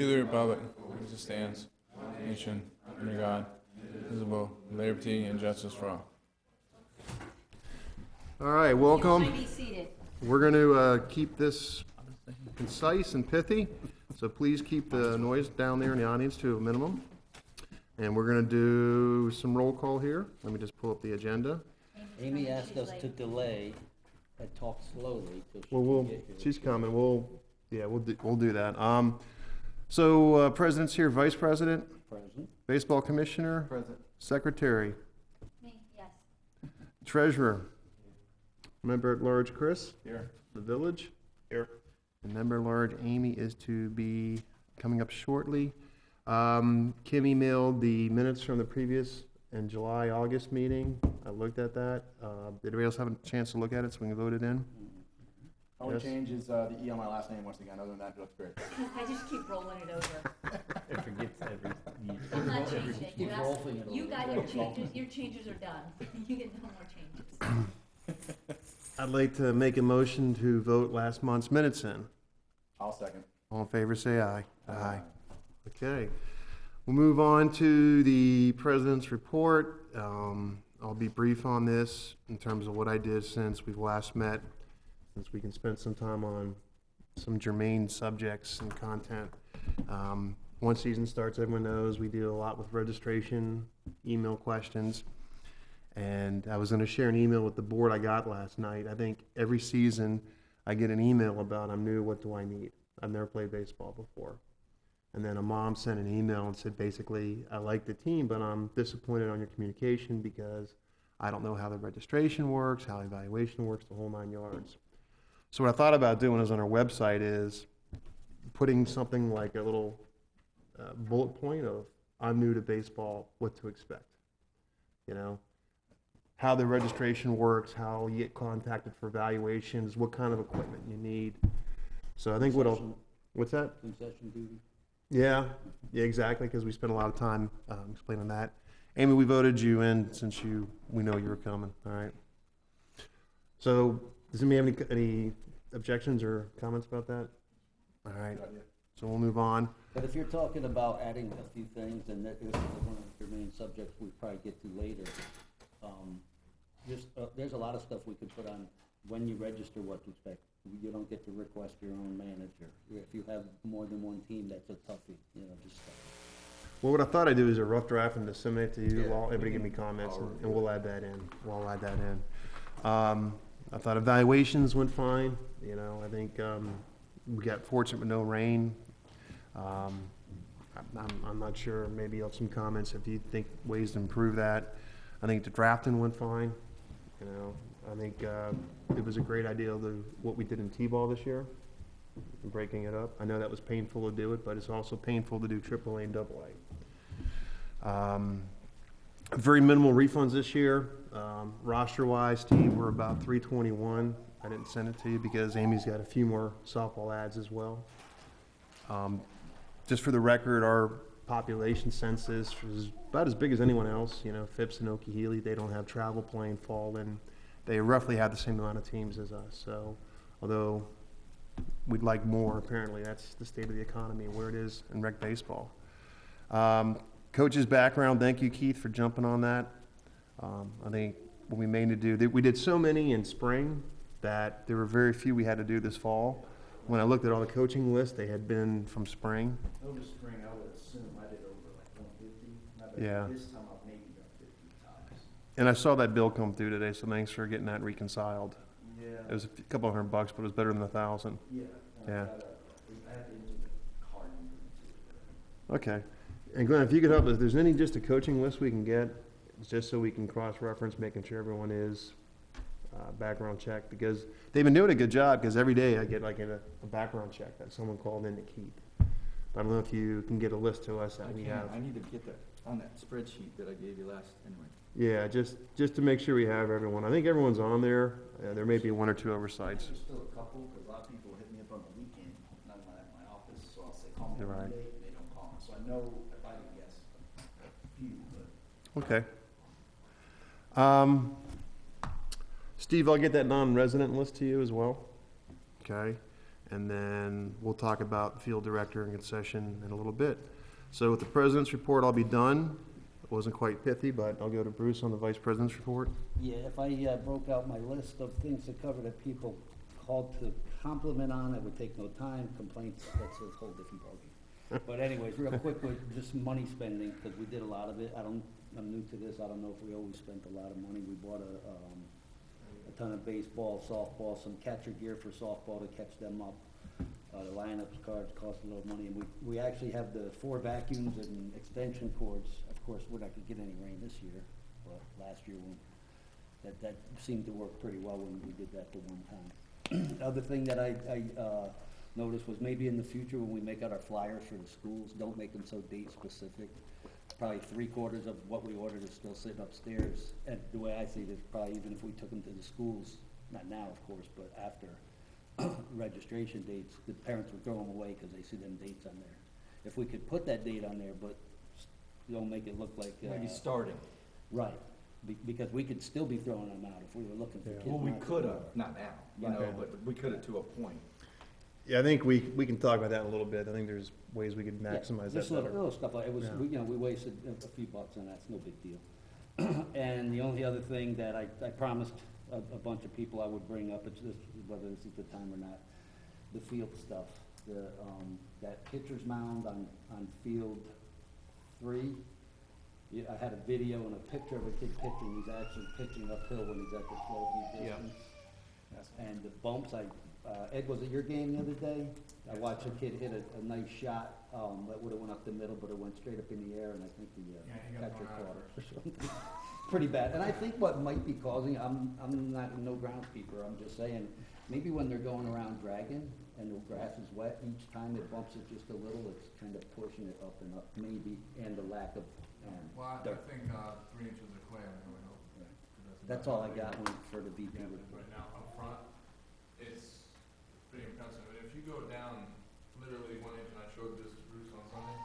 to the republic as it stands, nation, under God, visible, liberty and justice for all. All right, welcome. You may be seated. We're going to keep this concise and pithy, so please keep the noise down there in the audience to a minimum. And we're going to do some roll call here. Let me just pull up the agenda. Amy asked us to delay and talk slowly. Well, she's coming. We'll do that. So president's here, vice president, Present. baseball commissioner, Present. secretary, Me, yes. treasurer, member at large Chris, Here. the village, here, and member at large Amy is to be coming up shortly. Kim emailed the minutes from the previous and July-August meeting. I looked at that. Did everybody else have a chance to look at it so we can vote it in? Only Yes. change is the E on my last name once again. Other than that, it looks great. I just keep rolling it over. It forgets every year. I'm not changing it. Keep rolling it You over. got your changes. Your changes are done. You get no more changes. I'd like to make a motion to vote last month's minutes in. I'll second. All in favor, say aye. Aye. Okay. We'll move on to the president's report. I'll be brief on this in terms of what I did since we've last met, since we can spend some time on some germane subjects and content. Once season starts, everyone knows we deal a lot with registration, email questions. And I was going to share an email with the board I got last night. I think every season I get an email about I'm new, what do I need? I've never played baseball before. And then a mom sent an email and said, basically, I like the team, but I'm disappointed on your communication because I don't know how the registration works, how evaluation works, the whole 9 yards. So what I thought about doing is on our website is putting something like a little bullet point of I'm new to baseball, what to expect. You know, how the registration works, how you get contacted for evaluations, what kind of equipment you need. So I think what's that? Concession duty. Yeah, exactly, because we spent a lot of time explaining that. Amy, we voted you in since we know you were coming, all right? So, does anybody have any objections or comments about that? All right, so we'll move on. But if you're talking about adding a few things, and this is one of the main subjects we probably get to later, there's a lot of stuff we could put on when you register what to expect. You don't get to request your own manager. If you have more than one team, that's a toughie, just stuff. Well, what I thought I'd do is a rough draft and disseminate to you. Everybody give me comments, and we'll add that in. I thought evaluations went fine. I think we got fortunate with no rain. I'm not sure. Maybe you'll have some comments if you think ways to improve that. I think the drafting went fine. I think it was a great idea what we did in T-ball this year, breaking it up. I know that was painful to do it, but it's also painful to do AAA and AA. Very minimal refunds this year. Roster-wise, Steve, we're about 321. I didn't send it to you because Amy's got a few more softball ads as well. Just for the record, our population census is about as big as anyone else. Phipps and Okie-Healy, they don't have travel playing fall, and they roughly have the same amount of teams as us. So, although we'd like more, apparently that's the state of the economy and where it is in rec baseball. Coach's background, thank you, Keith, for jumping on that. I think what we made to do, we did so many in spring that there were very few we had to do this fall. When I looked at all the coaching lists, they had been from spring. Over spring, I would assume I did over like 150. Yeah. This time I've maybe done 50 times. And I saw that bill come through today, so thanks for getting that reconciled. Yeah. It was a couple of $100, but it was better than 1,000. Yeah. Yeah. I had to enter the card number too. Okay. And Glenn, if you could help us, if there's any just a coaching list we can get, just so we can cross-reference, making sure everyone is background check, because they've been doing a good job, because every day I get like a background check that someone called in to keep. But I don't know if you can get a list to us that we have. I need to get that on that spreadsheet that I gave you last anyway. Yeah, just to make sure we have everyone. I think everyone's on there. There may be one or two oversights. There's still a couple, because a lot of people hit me up on the weekend, not at my office, so I'll say, call me You're right. Monday, and they don't call me. So I know if I can guess a few, but. Okay. Steve, I'll get that non-resident list to you as well. Okay. and then we'll talk about the field director and concession in a little bit. So with the president's report, I'll be done. It wasn't quite pithy, but I'll go to Bruce on the vice president's report. Yeah, if I broke out my list of things to cover that people called to compliment on, I would take no time. Complaints, that's a whole different ballgame. But anyways, real quick, with just money spending, because we did a lot of it. I'm new to this. I don't know if we always spent a lot of money. We bought a ton of baseball, softball, some catcher gear for softball to catch them up. The lineups cards cost a little money, and we actually have the 4 vacuums and extension cords. Of course, we're not gonna get any rain this year, but last year that seemed to work pretty well when we did that the one time. The other thing that I noticed was maybe in the future when we make out our flyers for the schools, don't make them so date specific. Probably 3/4 of what we ordered is still sitting upstairs. And the way I see it is probably even if we took them to the schools, not now of course, but after registration dates, the parents would throw them away because they see them dates on there. If we could put that date on there, but don't make it look like. Maybe starting. Right, because we could still be throwing them out if we were looking for kids. Well, we not to could throw. have, not now, you Right. know, but we could have to a point. Yeah, I think we can talk about that in a little bit. I think there's ways we could Yeah, maximize that just little, better. little stuff like, it was, Yeah. we wasted a few bucks on that, it's no big deal. And the only other thing that I promised a bunch of people I would bring up, it's just, whether this is the time or not, the field stuff. That pitcher's mound on field 3, yeah, I had a video and a picture of a kid pitching, he's actually pitching uphill when he's at the 12 Yeah. distance. And the bumps, Ed, was it your game the other day? I watched a kid hit a nice shot, that would've went up the middle, but it went straight up in the air, and I think the he got catcher thrown out caught it or something. Pretty bad, and I think what might be causing, I'm not, no groundskeeper, I'm just saying, maybe when they're going around dragging, and the grass is wet, each time it bumps it just a little, it's kind of pushing it up and up, maybe, and the lack of, Well, I dirt. think 3 inches of clay on the way home. That's all I got for the VP Yeah, report. right now up front, it's pretty impressive. If you go down literally 1 inch, and I showed this to Bruce on Sunday,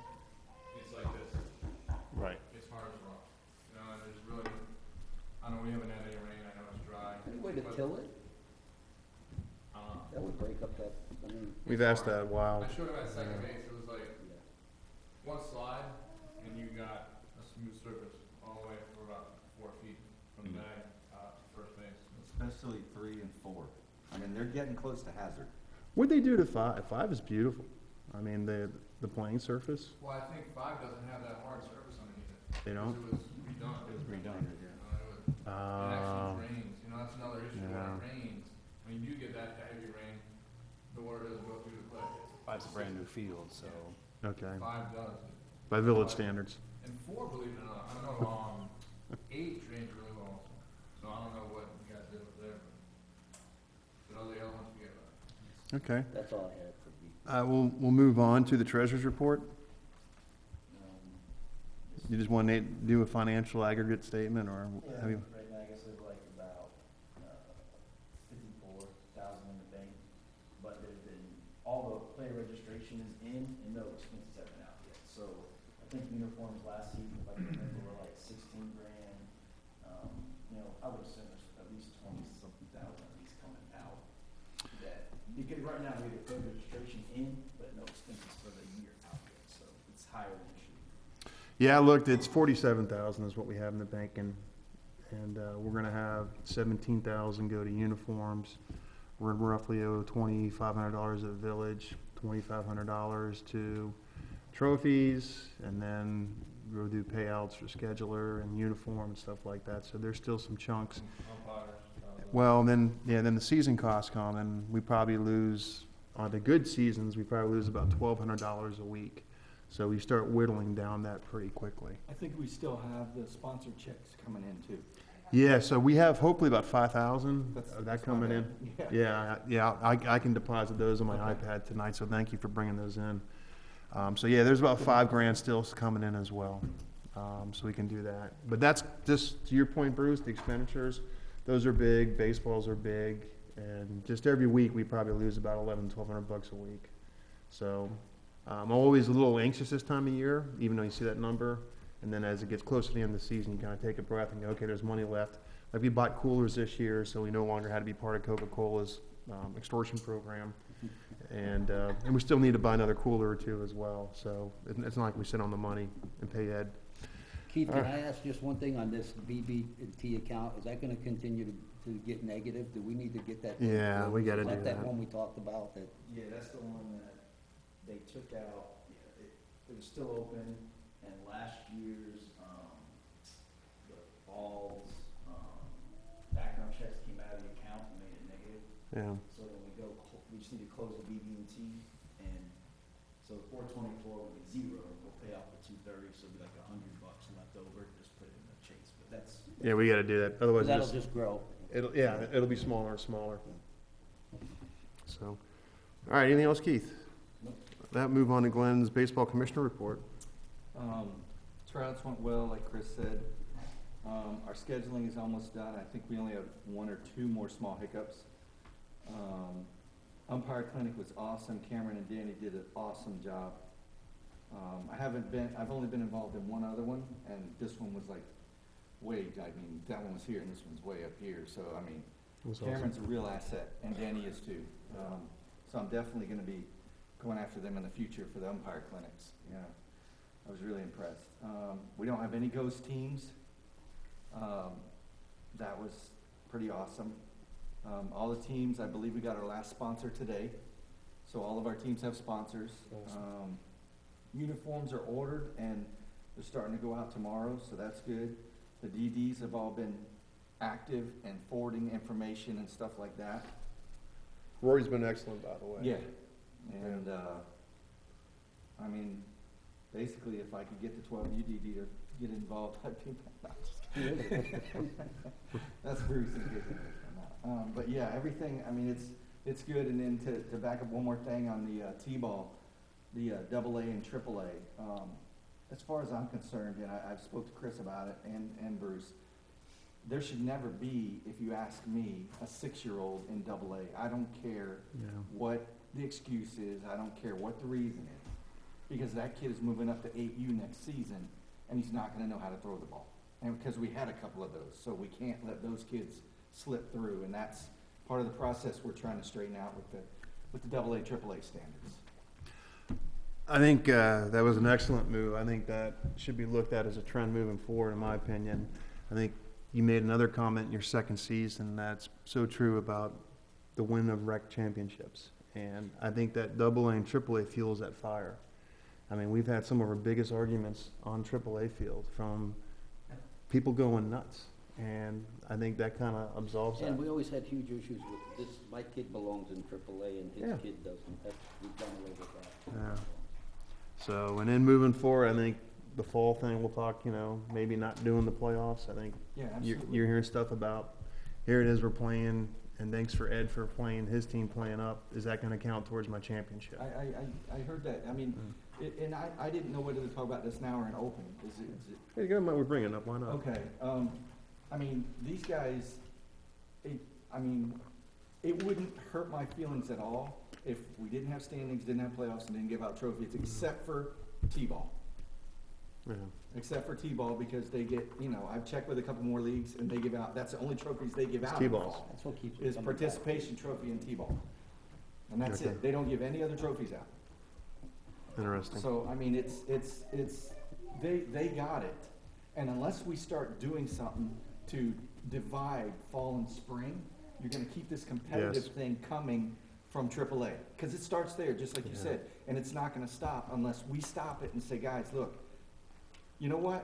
it's like this. Right. It's hard as rock. You know, and there's really, I know we haven't had any rain, I know it's dry. Any way to but, till it? uh, That would break up that, I mean, We've asked that a while. I showed him at second base, it was like yeah. one slide, and you got a smooth surface all the way for about 4 feet from the bag to first base. Especially 3 and 4. I mean, they're getting close to hazard. What'd they do to 5? 5 is beautiful. I mean, the playing surface, Well, I think 5 doesn't have that hard surface underneath it. they don't? It was redone. It was redone, It actually drains, you know, that's another issue, when Yeah. it rains, when you do get that heavy rain, the water doesn't go through the clay. It's a brand new field, so. Okay, 5 does. by village standards. And 4, believe it or not, I don't know, 8 drains really well also, so I don't know what you guys did over there, but all the other ones we get. Okay. That's all I had for VP. We'll move on to the treasurer's report. You just want to do a financial aggregate statement, or have you? Right now, I guess there's like about 54,000 in the bank, but there's been, all the player registration is in and no expenses have been out yet. So I think uniforms last season, if I can remember, were like 16 grand. You know, I would assume there's at least 20-something thousand at least coming out. That, because right now we have player registration in, but no expenses for the year out yet, so it's higher than it should be. Yeah, I looked, it's 47,000 is what we have in the bank, and we're gonna have 17,000 go to uniforms. We're roughly owe $2,500 to the village, $2,500 to trophies, and then we'll do payouts for scheduler and uniform and stuff like that, so there's still some chunks. Umpires. Well, then the season costs come, and we probably lose, on the good seasons, we probably lose about $1,200 a week. So we start whittling down that pretty quickly. I think we still have the sponsor checks coming in too. Yeah, so we have hopefully about 5,000 That's- of that that's coming my in. bad. Yeah. Yeah, I can deposit those on my Okay. iPad tonight, so thank you for bringing those in. So yeah, there's about 5 grand still coming in as well, so we can do that. But that's just, to your point, Bruce, the expenditures, those are big, baseballs are big, and just every week, we probably lose about $1,100-1,200 a week. So, I'm always a little anxious this time of year, even though you see that number, and then as it gets closer to the end of the season, you kind of take a breath and go, okay, there's money left. Like, we bought coolers this year, so we no longer had to be part of Coca-Cola's extortion program. And we still need to buy another cooler or two as well, so it's not like we sit on the money and pay Ed. Keith, can I ask just one thing on this BB&T account? Is that gonna continue to get negative? Do we need to get that? Yeah, we gotta Is do that that. that one we talked about that? Yeah, that's the one that they took out, yeah, it was still open, and last year's, the Falls, background checks came out of the account and made it negative. Yeah. So then we just need to close the BB&T, and so the 424 would be zero, we'll pay off the 230, so it'll be like $100 left over, just put it in the chase, but that's. Yeah, we gotta do that, otherwise That'll just grow. it'll be smaller and smaller. So, all right, anything else, Keith? Nope. That move on to Glenn's baseball commissioner report. Tryouts went well, like Chris said. Our scheduling is almost done. I think we only have 1 or 2 more small hiccups. Umpire clinic was awesome. Cameron and Danny did an awesome job. I've only been involved in one other one, and this one was like that one was here and this one's way up here. So, I mean, Cameron's a real asset, and Danny is too. So I'm definitely gonna be going after them in the future for the umpire clinics. Yeah, I was really impressed. We don't have any ghost teams. That was pretty awesome. All the teams, I believe we got our last sponsor today. So all of our teams have sponsors. Uniforms are ordered and they're starting to go out tomorrow, so that's good. The DDs have all been active and forwarding information and stuff like that. Rory's been excellent, by the way. Yeah, and, I mean, basically, if I could get the 12 UDD to get involved, I'd be, no, I'm just kidding. That's Bruce and good. But yeah, everything, I mean, it's good. And then to back up one more thing on the T-ball, the AA and AAA, as far as I'm concerned, and I've spoke to Chris about it and Bruce, there should never be, if you ask me, a 6-year-old in AA. I don't care what the excuse is. I don't care what the reason is. Because that kid is moving up to 8U next season, and he's not going to know how to throw the ball. And because we had a couple of those, so we can't let those kids slip through. And that's part of the process we're trying to straighten out with the AA, AAA standards. I think that was an excellent move. I think that should be looked at as a trend moving forward, in my opinion. I think you made another comment in your second season that's so true about the win of rec championships. And I think that AA and AAA fuels that fire. I mean, we've had some of our biggest arguments on AAA field from people going nuts. And I think that kind of absolves that. And we always had huge issues with this, my kid belongs in AAA and his kid doesn't. We've done away with that. Yeah. So, and then moving forward, I think the fall thing, we'll talk, maybe not doing the playoffs. I think Yeah, you're absolutely. hearing stuff about, here it is, we're playing, and thanks for Ed for playing, his team playing up. Is that going to count towards my championship? I heard that. I mean, and I didn't know whether to talk about this now or in open. Is it Hey, go ahead, we're bringing it up, why not? okay? I mean, these guys, it wouldn't hurt my feelings at all if we didn't have standings, didn't have playoffs, and didn't give out trophies, except for T-ball. Yeah. Except for T-ball, because they get, I've checked with a couple more leagues, and they give out, that's the only trophies they give It's out. T-balls. That's what keeps. Is participation trophy in T-ball. And that's Okay. it. They don't give any other trophies out. Interesting. So, I mean, they got it. And unless we start doing something to divide fall and spring, you're gonna keep this competitive Yes. thing coming from AAA. Because it starts there, just like you Yeah. said, and it's not gonna stop unless we stop it and say, guys, look, you know what?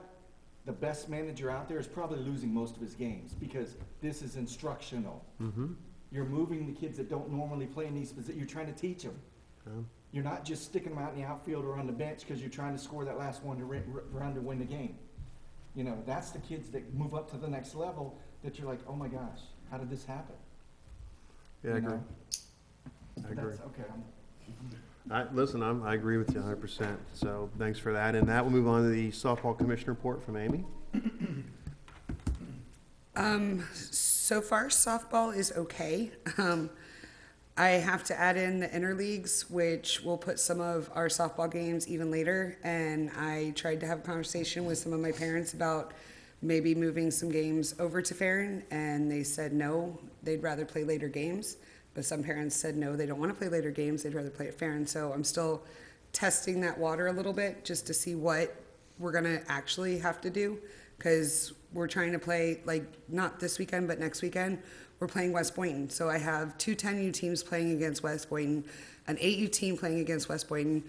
The best manager out there is probably losing most of his games because this is instructional. Mm-hmm. You're moving the kids that don't normally play in these positions. You're trying to teach them. Yeah. You're not just sticking them out in the outfield or on the bench because you're trying to score that last one to run to win the game. That's the kids that move up to the next level that you're like, oh my gosh, how did this happen? Yeah, I You agree. know? I agree. That's okay. Listen, I agree with you 100%. So thanks for that. And that will move on to the softball commissioner report from Amy. So far, softball is okay. I have to add in the interleagues, which will put some of our softball games even later. And I tried to have a conversation with some of my parents about maybe moving some games over to Farron, and they said no, they'd rather play later games. But some parents said no, they don't want to play later games. They'd rather play at Farron. So I'm still testing that water a little bit just to see what we're going to actually have to do. Because we're trying to play, like, not this weekend, but next weekend, we're playing West Boynton. So I have two 10U teams playing against West Boynton, an 8U team playing against West Boynton.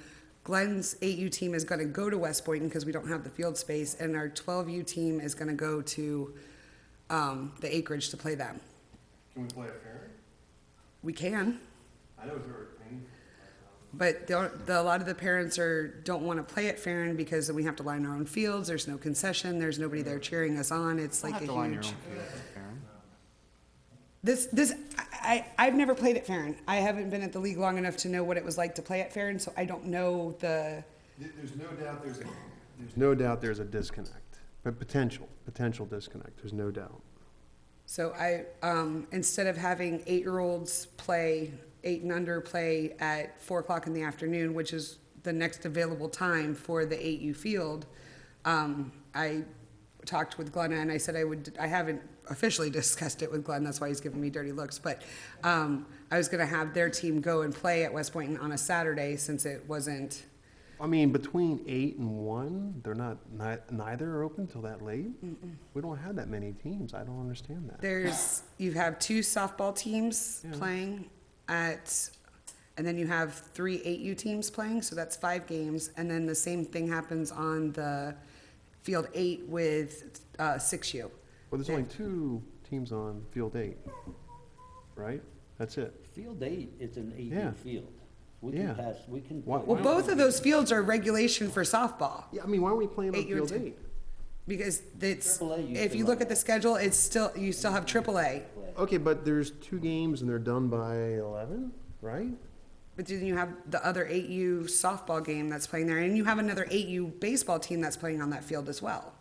Glenn's 8U team is going to go to West Boynton because we don't have the field space. And our 12U team is going to go to the acreage to play them. Can we play at Farron? We can. I know it's very painful. But a lot of the parents don't want to play at Farron because we have to line our own fields. There's no concession. There's nobody there cheering us on. It's like a huge. I've never played at Farron. I haven't been at the league long enough to know what it was like to play at Farron, so I don't know the. There's no doubt there's a disconnect, but potential disconnect. There's no doubt. So I, instead of having 8-year-olds play, 8 and under play at 4:00 in the afternoon, which is the next available time for the 8U field, I talked with Glenna and I said I haven't officially discussed it with Glenn, that's why he's giving me dirty looks, but I was gonna have their team go and play at West Boynton on a Saturday since it wasn't. I mean, between 8 and 1, they're neither are open till that late? Mm-mm. We don't have that many teams. I don't understand that. You have 2 softball teams Yeah. playing and then you have 3 8U teams playing, so that's 5 games, and then the same thing happens on the field 8 with 6U. Well, there's only 2 teams on field 8, right? That's it. Field 8 is an 8U Yeah. field. We Yeah. can. Why- Well, both of those fields are regulation for softball. Yeah, I mean, why aren't we playing on 8 field or 2. 8? Because it's, AAA used if to you run look at the that. schedule, you still have AAA. Okay, but there's 2 games and they're done by 11, right? But then you have the other 8U softball game that's playing there, and you have another 8U baseball team that's playing on that field as well.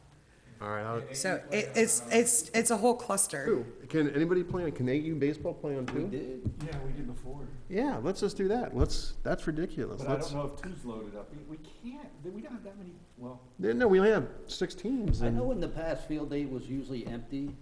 All right. So it's a whole cluster. Who? Can anybody play on, can 8U baseball play on 2? We did. Yeah, we did before. Yeah, let's just do that. That's ridiculous. But I don't know if 2's loaded up. We can't, we don't have that many, well. No, we only have 6 teams. I and- know in the past, field 8 was usually empty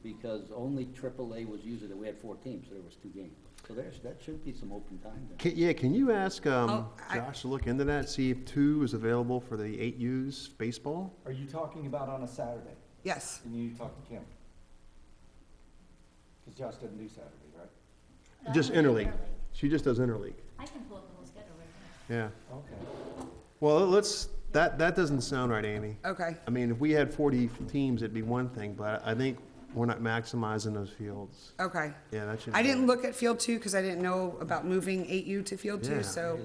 because only AAA was using it. We had 4 teams, so there was 2 games. So that should be some open time there. Can you ask I- Josh to look into that, see if 2 is available for the 8U's baseball? Are you talking about on a Saturday? Yes. And you talk to Kim? Because Josh doesn't do Saturday, right? Just interleague. She just does interleague. I can pull up the whole schedule right now. Yeah. Okay. Well, that doesn't sound right, Amy. Okay. I mean, if we had 40 teams, it'd be one thing, but I think we're not maximizing those fields. Okay. Yeah, that should. I didn't look at field 2 because I didn't know about moving 8U to field 2. Yeah. So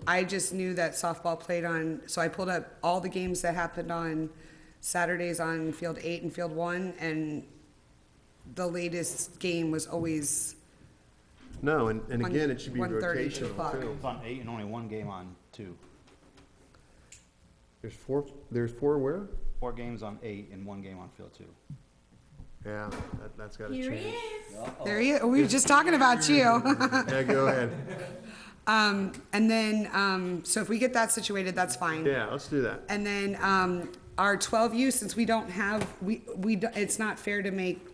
I just knew that softball played on. So I pulled up all the games that happened on Saturdays on field 8 and field 1, and the latest game was always. No, and again, it should be 1:30, 2 rotational o'clock. too. It's on 8 and only 1 game on 2. There's 4 where? 4 games on 8 and 1 game on field 2. Yeah, that's gotta Here change. he is. There you. We were just talking about you. Yeah, go ahead. And then so if we get that situated, that's fine. Yeah, let's do that. And then our 12U, since we don't have, it's not fair to make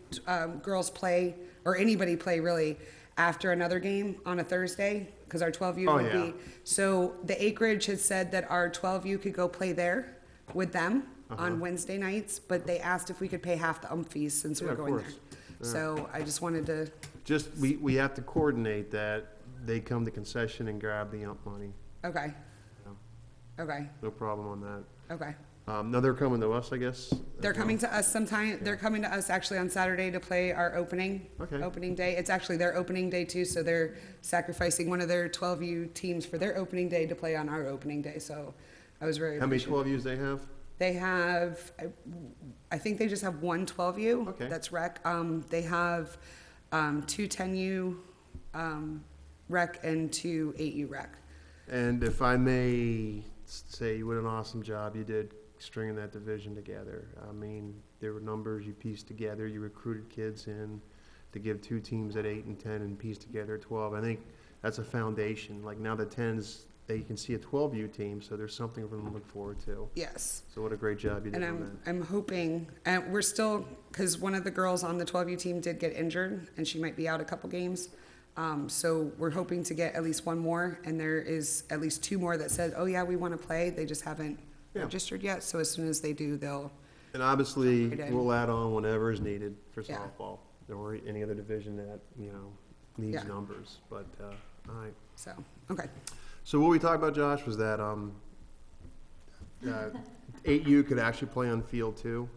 girls play, or anybody play really, after another game on a Thursday, because our 12U Oh, would yeah. be. So the Acreage had said that our 12U could go play there with them on Wednesday nights, but they asked if we could pay half the fees since Yeah, we're of going there. course. Yeah. So I just wanted to, Just, we have to coordinate that they come to concession and grab the ump money. okay. Okay, No problem on that. okay. No, they're coming to us, I guess. They're coming to us sometime, they're coming to us actually on Saturday to play our opening day. It's actually their opening day too, so they're sacrificing one of their 12U teams for their opening day to play on our opening day, so I was very How many appreciative. 12Us they have? They have, I think they just have one 12U. Okay. That's rec. They have 2 10U rec and 2 8U rec. And if I may say, what an awesome job you did stringing that division together. I mean, there were numbers you pieced together, you recruited kids in to give 2 teams at 8 and 10 and piece together 12. I think that's a foundation. Like now the 10s, they can see a 12U team, so there's something for them to look forward to. Yes. So what a great job you did And on I'm hoping, and we're still, because one of the girls on the 12U team did get injured, and she might be out a couple games. So we're hoping to get at least one more, and there is at least 2 more that said, oh yeah, we want to play. They just haven't Yeah. registered yet. So as soon as they do, they'll, And obviously, Right in. we'll add on whenever is needed for Yeah. softball or any other division that, needs Yeah. numbers, but, all right. so, okay. So what we talked about, Josh, was that, 8U could actually play on field 2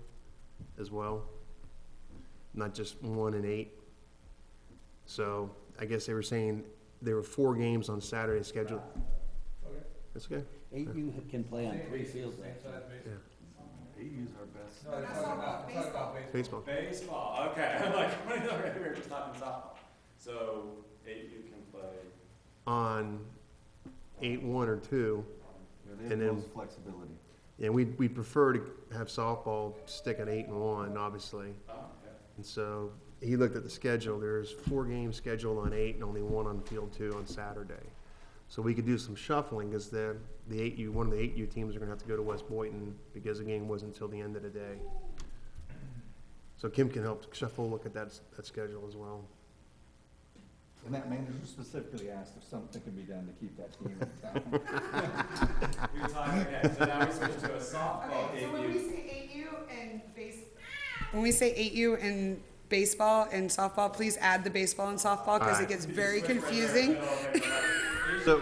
as well, not just 1 and 8. So I guess they were saying there were 4 games on Saturday scheduled. Okay. That's okay? 8U can play on 3 fields, Same actually. size baseball. Yeah. AU's our best. No, it's about baseball. Baseball. Baseball, okay, I'm like, we're just talking softball. So, 8U can play. On 8-1 or 2. Yeah, they And have the then- most flexibility. And we prefer to have softball stick at 8 and 1, obviously. Oh, okay. And so he looked at the schedule. There's 4 games scheduled on 8 and only 1 on field 2 on Saturday. So we could do some shuffling because one of the 8U teams are going to have to go to West Boynton because the game wasn't until the end of the day. So Kim can help shuffle, look at that schedule as well. And that manager specifically asked if something could be done to keep that team in town. We were talking, okay, so now we switch to a softball. Okay, so when 8U. we say 8U and when we say 8U and baseball and softball, please add the baseball and softball because All it right. gets very confusing. So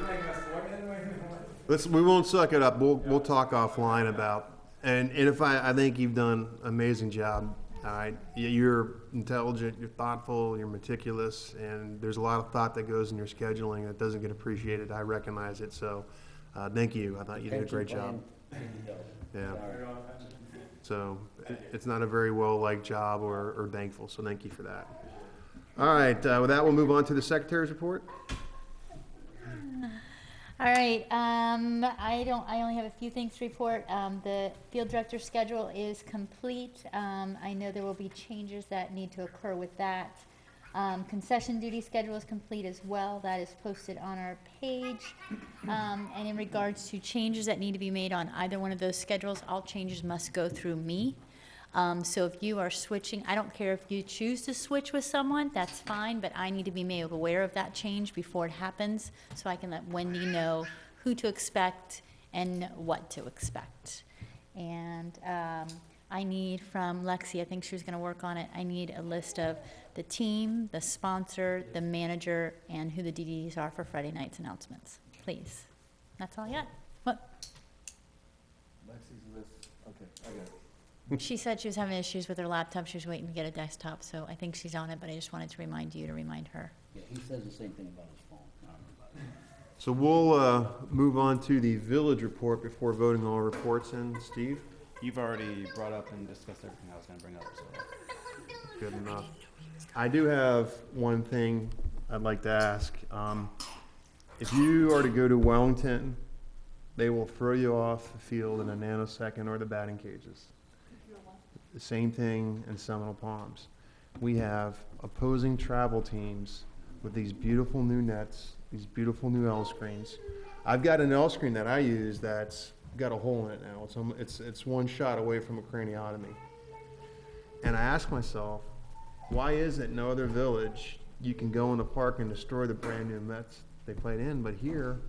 we won't suck it up. We'll talk offline about, and if I think you've done an amazing job. All right, you're intelligent, you're thoughtful, you're meticulous, and there's a lot of thought that goes in your scheduling that doesn't get appreciated. I recognize it, so thank you. I thought you did a great job. Yeah. So it's not a very well-liked job or thankful, so thank you for that. All right, with that, we'll move on to the secretary's report. All right, I only have a few things to report. The field director's schedule is complete. I know there will be changes that need to occur with that. Concession duty schedule is complete as well. That is posted on our page. And in regards to changes that need to be made on either one of those schedules, all changes must go through me. So if you are switching, I don't care if you choose to switch with someone, that's fine, but I need to be made aware of that change before it happens so I can let Wendy know who to expect and what to expect. And I need from Lexi, I think she was going to work on it, I need a list of the team, the sponsor, the manager, and who the DDs are for Friday night's announcements, please. That's all I got. What? Lexi's list, okay, I got it. She said she was having issues with her laptop. She was waiting to get a desktop, so I think she's on it, but I just wanted to remind you to remind her. Yeah, he says the same thing about his phone. I don't know about it. So we'll move on to the village report before voting all reports in. Steve? You've already brought up and discussed everything I was gonna bring up, so. Good enough. I do have one thing I'd like to ask. If you are to go to Wellington, they will throw you off the field in a nanosecond or the batting cages. The same thing in Seminole Palms. We have opposing travel teams with these beautiful new nets, these beautiful new L screens. I've got an L screen that I use that's got a hole in it now. It's one shot away from a craniotomy. And I ask myself, why is it no other village you can go in the park and destroy the brand new Mets they played in, but here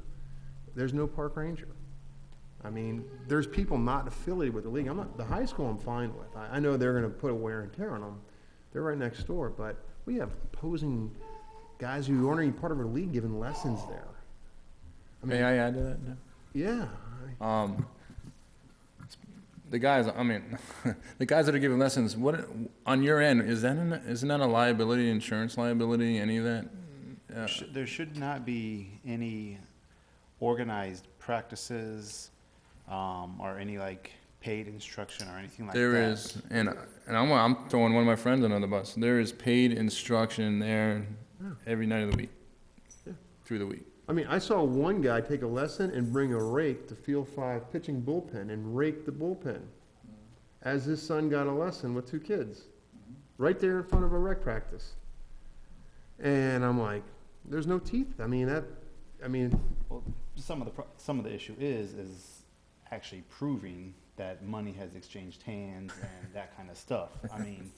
there's no park ranger? I mean, there's people not affiliated with the league. The high school I'm fine with. I know they're going to put a wear and tear on them. They're right next door, but we have opposing guys who aren't even part of our league giving lessons there. May I add to that? Yeah. The guys, I mean, the guys that are giving lessons, what, on your end, isn't that a liability, insurance liability, any of that? There should not be any organized practices, or any like paid instruction or anything like that. There is, and I'm throwing one of my friends under the bus. There is paid instruction there every night of the week, through the week. I mean, I saw one guy take a lesson and bring a rake to Field 5 pitching bullpen and rake the bullpen as his son got a lesson with 2 kids right there in front of a rec practice. And I'm like, there's no teeth. Well, some of the issue is actually proving that money has exchanged hands and that kind of stuff. I mean,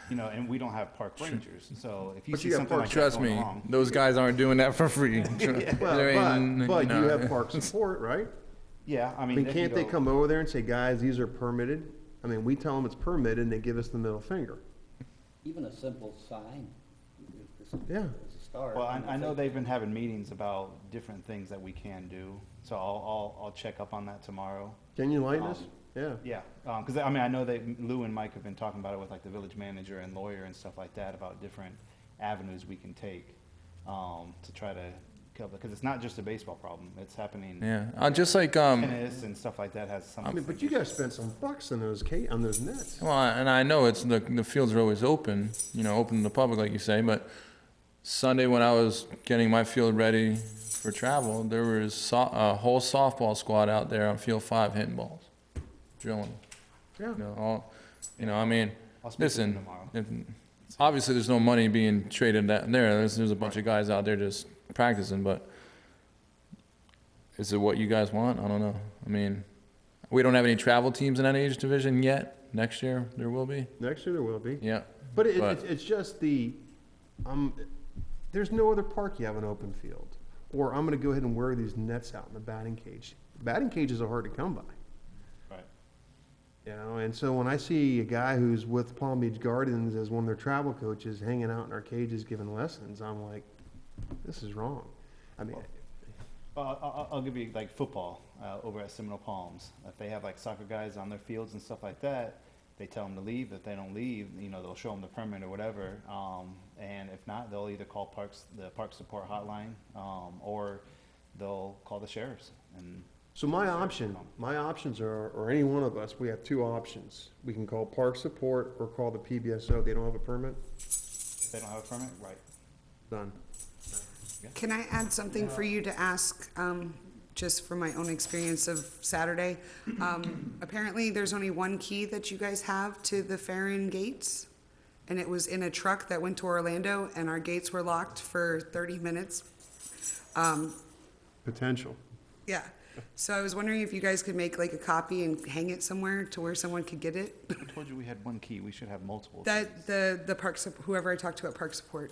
you know, and we don't have park rangers, so if you But see you got something park- like that Trust going me, along. those guys aren't doing that for free. Well, I mean, but know. you have park support, right? Yeah, I I mean. mean, they can't they go- come over there and say, guys, these are permitted? I mean, we tell them it's permitted and they give us the middle finger. Even a simple sign, Yeah. as a start. Well, and I know think- they've been having meetings about different things that we can do, so I'll check up on that tomorrow. Can you lighten us? Yeah. Yeah, because I mean, I know that Lou and Mike have been talking about it with like the village manager and lawyer and stuff like that, about different avenues we can take to try to cover, because it's not just a baseball problem, it's happening. Yeah, just like Tennis and stuff like that has some. I mean, but you guys spent some bucks on those on those nets. well, and I know it's the fields are always open, you know, open to the public, like you say. But Sunday when I was getting my field ready for travel, there was a whole softball squad out there on field 5 hitting balls, drilling. Yeah. You know, I mean, I'll speak to them listen. tomorrow. Obviously, there's no money being traded there. There's a bunch of guys out there just practicing, but is it what you guys want? I don't know. I mean, we don't have any travel teams in that age division yet. Next year, there will be. Next year there will be. Yeah. But But- it's just there's no other park you have an open field. Or I'm gonna go ahead and wear these nets out in the batting cage. Batting cages are hard to come by. Right. You know, and so when I see a guy who's with Palm Beach Gardens as one of their travel coaches hanging out in our cages giving lessons, I'm like, this is wrong. I mean, I'll give you like football over at Seminole Palms. If they have like soccer guys on their fields and stuff like that, they tell them to leave. If they don't leave, you know, they'll show them the permit or whatever. And if not, they'll either call the park support hotline, or they'll call the sheriffs. And so my options are, or any one of us, we have two options. We can call park support or call the PBSO. They don't have a permit? if they don't have a permit, right? Done. Can I add something for you to ask, just from my own experience of Saturday? Apparently, there's only one key that you guys have to the Farron gates, and it was in a truck that went to Orlando, and our gates were locked for 30 minutes. Potential. Yeah, so I was wondering if you guys could make like a copy and hang it somewhere to where someone could get it? I told you we had one key. We should have multiple. That, the park, whoever I talked to at park support,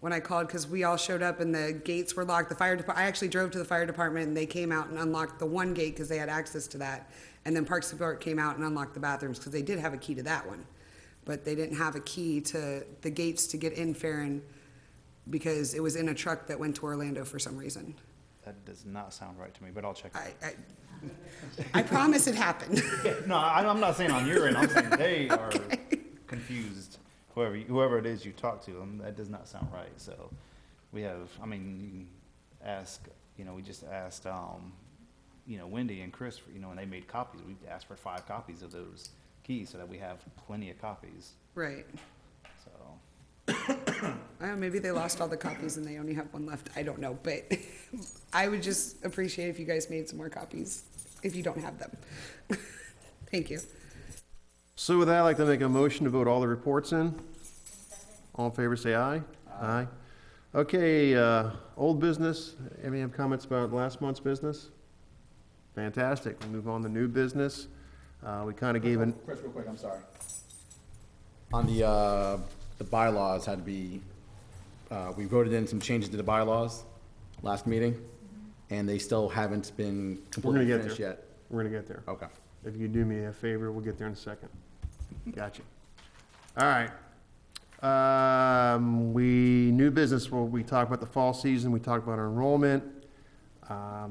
when I called, because we all showed up and the gates were locked. I actually drove to the fire department and they came out and unlocked the one gate because they had access to that. And then park support came out and unlocked the bathrooms because they did have a key to that one. But they didn't have a key to the gates to get in Farron because it was in a truck that went to Orlando for some reason. That does not sound right to me, but I'll check it. I promise it happened. No, I'm not saying on your end. I'm saying they are confused. Whoever it is you talk to, them, that does not sound right. So we have, I mean, you can ask, you know, we just asked, you know, Wendy and Chris, you know, when they made copies, we asked for 5 copies of those keys so that we have plenty of copies. Right. So. Maybe they lost all the copies and they only have one left. I don't know, but I would just appreciate if you guys made some more copies if you don't have them. Thank you. So with that, I'd like to make a motion to vote all the reports in. All in favor, say aye. Aye. Okay, old business. Any have comments about last month's business? Fantastic. We move on to new business. We kind of gave an, Chris, real quick, I'm sorry. On the bylaws had to be, we voted in some changes to the bylaws last meeting, and they still haven't been completely get finished there. yet. we're gonna get there. Okay. If you do me a favor, we'll get there in a second. Gotcha. All right. New business, well, we talked about the fall season, we talked about our enrollment. I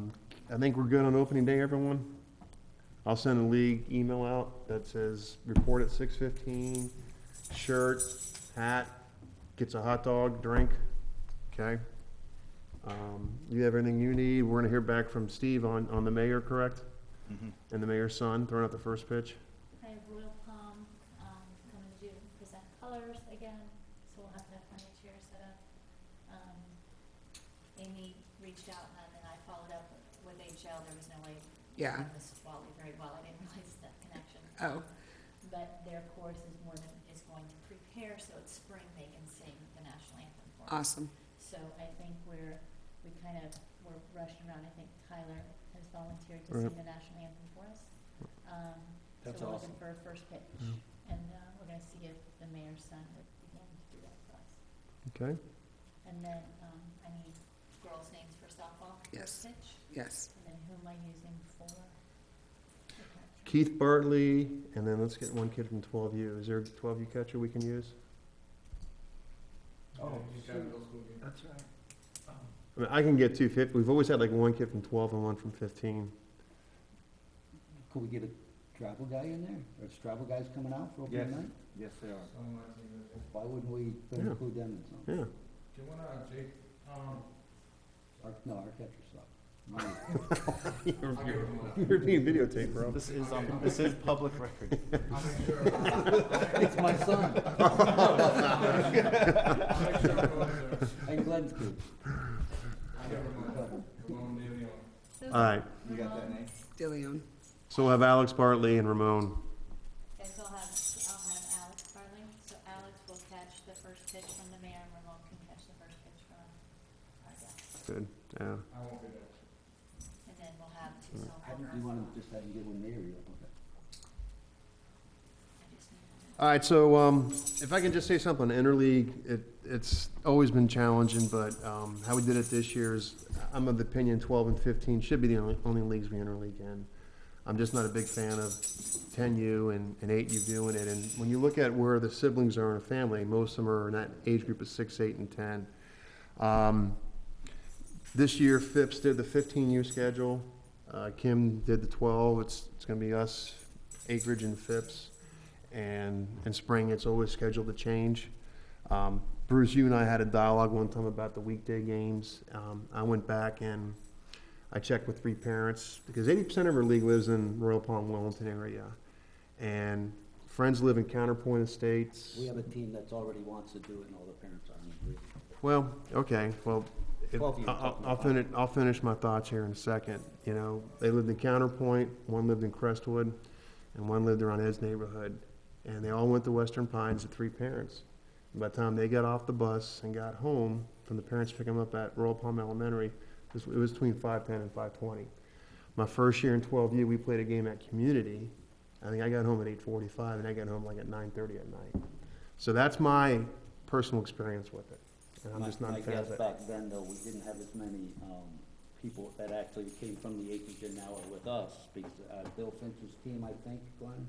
think we're good on opening day, everyone. I'll send a league email out that says report at 6:15, shirt, hat, gets a hot dog, drink, okay? You have everything you need. We're gonna hear back from Steve on the mayor, correct? And the mayor's son throwing out the first pitch. I have Royal Palm, coming to present colors again, so we'll have to have plenty of chairs set up. Amy reached out and then I followed up with HL, there was no way. Yeah. I this Wally very well, I didn't realize that connection. Oh. But their course is going to prepare, so it's spring they can sing the national anthem for us. Awesome. So I think we're rushing around. I think Tyler has volunteered to Right. sing the national anthem for us. That's So we're looking awesome. for a first pitch. and, we're gonna see if the mayor's son would begin to do that for us. Okay. And then, I need girls' names for softball. Yes. Pitch, Yes. and then who am I using for? Keith Bartley, and then let's get one kid from 12U. Is there a 12U catcher we can use? Oh, you got middle school game. That's right. I mean, I can get 250. We've always had like one kid from 12 and one from 15. Could we get a travel guy in there? Are travel guys coming out for Yes. opening night? Yes, they are. Someone might think of it. Why wouldn't we Yeah. include them in something? Yeah. Can one, Jake, No, our catcher sucks. You're being videotaped, bro. This is public record. I'll make sure. It's my son. I'll make sure I go in there. And Glenn's kid. I get Ramon Daly on. All right. You got that name? De Leon. So we'll have Alex Bartley and Ramon. Okay, so I'll have Alex Barley, so Alex will catch the first pitch from the mayor, and Ramon can catch the first pitch from our guy. Good. Yeah. I won't be there. And then we'll have two softball girls. You want to just have him get one there, or okay? I just need to- All right, so if I can just say something, Interleague, it's always been challenging, but how we did it this year is, I'm of the opinion 12 and 15 should be the only leagues we Interleague in. I'm just not a big fan of 10U and 8U doing it, and when you look at where the siblings are in a family, most of them are in that age group of 6, 8, and 10. This year, Phipps did the 15U schedule. Kim did the 12. It's going to be us, Acreage, and Phipps. And in spring, it's always scheduled to change. Bruce, you and I had a dialogue one time about the weekday games. I went back and I checked with 3 parents because 80% of our league lives in Royal Palm, Wellington area. And friends live in Counterpoint Estates. We have a team that's already wants to do it, and all the parents are in agreement. Well, okay, well, 12 years, I'll finish my thoughts here in a second. You know, they lived in Counterpoint, one lived in Crestwood, and one lived around Ed's neighborhood. And they all went to Western Pines, the 3 parents. And by the time they got off the bus and got home, from the parents picking them up at Royal Palm Elementary, it was between 5:10 and 5:20. My first year in 12U, we played a game at Community. I think I got home at 8:45, and I got home like at 9:30 at night. So that's my personal experience with it. And I'm just not a fan of My it. guess back then, though, we didn't have as many people that actually came from the Acreage and now are with us, because Bill Finch's team, I think, Glenn,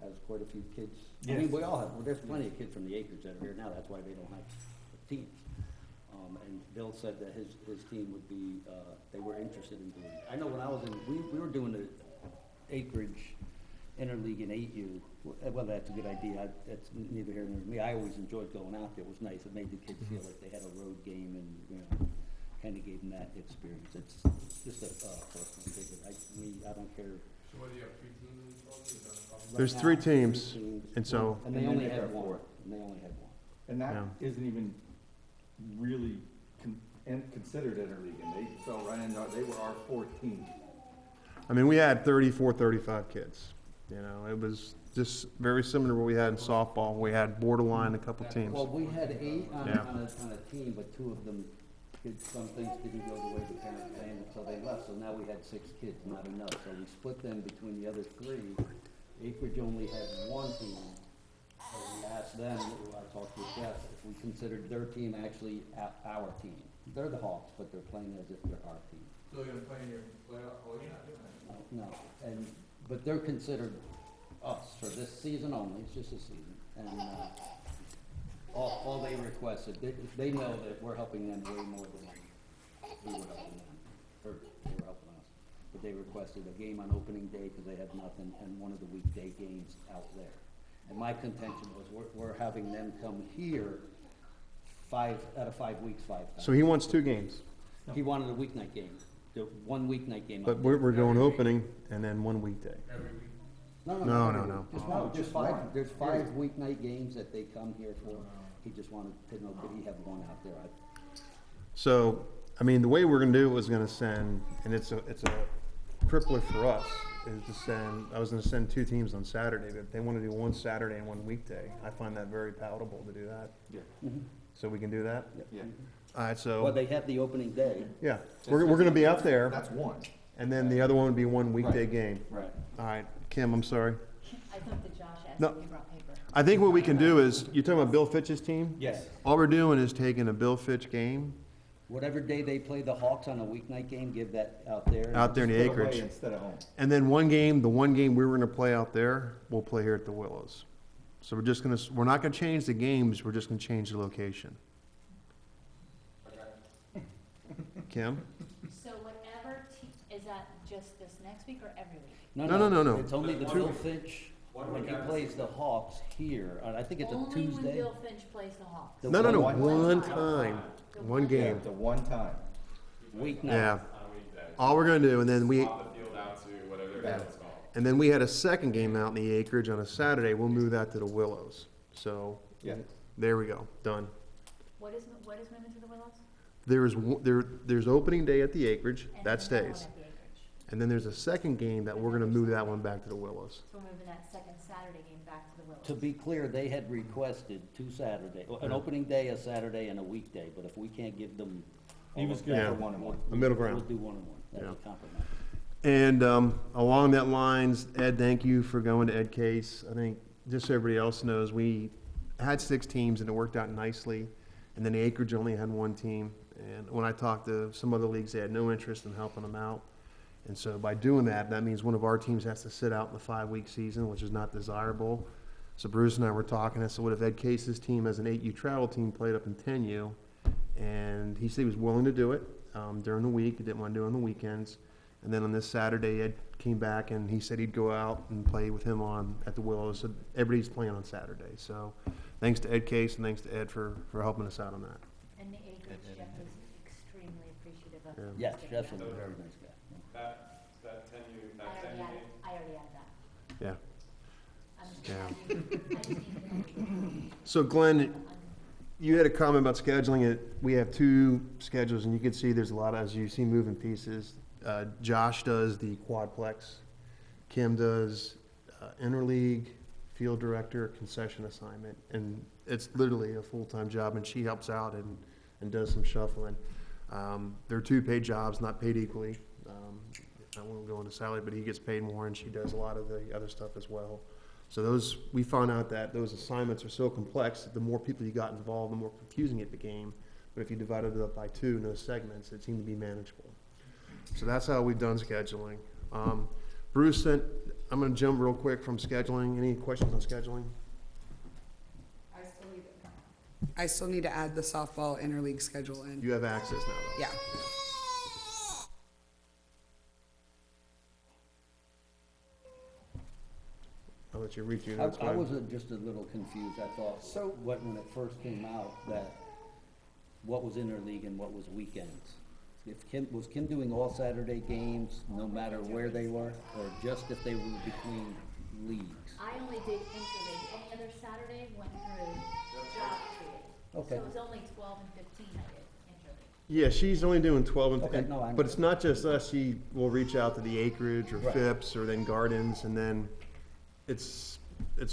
has quite a few kids. I mean, Yes. we all have, well, there's plenty of kids from the Acreage that are here now, that's why they don't have teams. And Bill said that his team would be, they were interested in doing it. I know when I was in, we were doing the Acreage Interleague in 8U, well, that's a good idea, that's neither here nor me, I always enjoyed going out there, it was nice, it made the kids feel like they had a road game and, you know, kinda gave them that experience, it's just a personal thing, I don't care. So what do you have, 3 teams in each one? Is that a problem? There's Right 3 now, teams, 3 teams, and so- And they And then only they had got one, 4. and they only had one. And that Yeah. isn't even really considered interleague, and they fell right in, they were our 14th. I mean, we had 34, 35 kids. You know, it was just very similar to what we had in softball. We had borderline a couple teams. Well, we had 8 Yeah. on a team, but 2 of them some things didn't go the way the parents planned, so they left, so now we had 6 kids, not enough, so we split them between the other 3. Acreage only had 1 team, so we asked them, I talked with Jeff, if we considered their team actually our team. They're the Hawks, but they're playing as if they're our team. So you're gonna play in your playoff, oh, you're not doing that? No, but they're considered us for this season only, it's just a season, and, all they requested, they know that we're helping them way more than we were helping them, or they were helping us. But they requested a game on opening day, cause they had nothing, and one of the weekday games out there. And my contention was, we're having them come here 5 out of 5 weeks, 5 times. So he wants 2 games, He wanted a weeknight game, the 1 weeknight game. but out there. we're going opening and then 1 weekday. Every week? No. Just 5, there's 5 weeknight games that they come here for. He just wanted to know, could he have one out there? So, I mean, the way we're gonna do it was gonna send, and it's a crippler for us, is to send, I was gonna send 2 teams on Saturday, but they wanna do 1 Saturday and 1 weekday. I find that very palatable to do that. Yeah. So we can do that? Yeah. All right, Well, so, they have the opening day. yeah, we're gonna be up there, That's 1. and then the other one would be 1 weekday Right. game. Right. All right, Kim, I'm sorry. I thought that Josh asked No. if you brought paper. I think what we can do is, you're talking about Bill Fitch's team? Yes. All we're doing is taking a Bill Fitch game Whatever day they play the Hawks on a weeknight game, give that out there. out there in the Put away acreage. instead of home. And then the one game we were gonna play out there, we'll play here at the Willows. So we're not gonna change the games, we're just gonna change the location. Kim? So whatever, is that just this next week or every week? No. It's only the Bill Finch, when he plays the Hawks here, and I think it's a Only when Tuesday. Bill Finch plays the Hawks. The No, one- one time, one Yeah, game. it's a one time. Weeknight. Yeah. All we're gonna do, and then we, and then we had a second game out in the acreage on a Saturday, we'll move that to the Willows. So, Yeah. there we go, done. What is moving to the Willows? There's opening day at the acreage, And that then another one stays. at the acreage. And then there's a second game that we're gonna move that one back to the Willows. So we're moving that second Saturday game back to the Willows. To be clear, they had requested two Saturday, an opening day, a Saturday, and a weekday, but if we can't give them. He was good Yeah. for one and one. A middle ground. We'll do one and one, that's a Yeah. compromise. And along that lines, Ed, thank you for going to Ed Case. I think, just so everybody else knows, we had 6 teams and it worked out nicely. And then the acreage only had 1 team. And when I talked to some other leagues, they had no interest in helping them out. And so by doing that, that means one of our teams has to sit out in the 5-week season, which is not desirable. So Bruce and I were talking, I said, what if Ed Case's team as an 8U travel team played up in 10U? And he said he was willing to do it during the week, he didn't want to do it on the weekends. And then on this Saturday, Ed came back and he said he'd go out and play with him at the Willows. So everybody's playing on Saturday. So thanks to Ed Case and thanks to Ed for helping us out on that. And the acreage, Jeff is extremely appreciative of. Yeah. Yes, Jeff's a very nice guy. I already had that. Yeah. I'm just Yeah. I just need to know. So Glenn, you had a comment about scheduling it. We have 2 schedules and you can see there's a lot of, as you see, moving pieces. Josh does the quadplex. Kim does interleague, field director, concession assignment. And it's literally a full-time job and she helps out and does some shuffling. They're 2 paid jobs, not paid equally. I won't go into salary, but he gets paid more and she does a lot of the other stuff as well. So we found out that those assignments are so complex that the more people you got involved, the more confusing it became. But if you divided it up by 2 in those segments, it seemed to be manageable. So that's how we've done scheduling. Bruce I'm gonna jump real quick from scheduling. Any questions on scheduling? I still need to add the softball interleague schedule in. You have access now, though. Yeah. I'll let you read through notes. I was just a little confused, I thought, when it first came out, that what was interleague and what was weekends. Was Kim doing all Saturday games, no matter where they were, or just if they were between leagues? I only did interleague. Any other Saturday went through job create. Okay. So it was only 12 and 15 I did interleague. Yeah, she's only doing 12 and, Okay, no, I but it's not just us. She will reach out to the acreage or Right. FIPS or then gardens, and then it's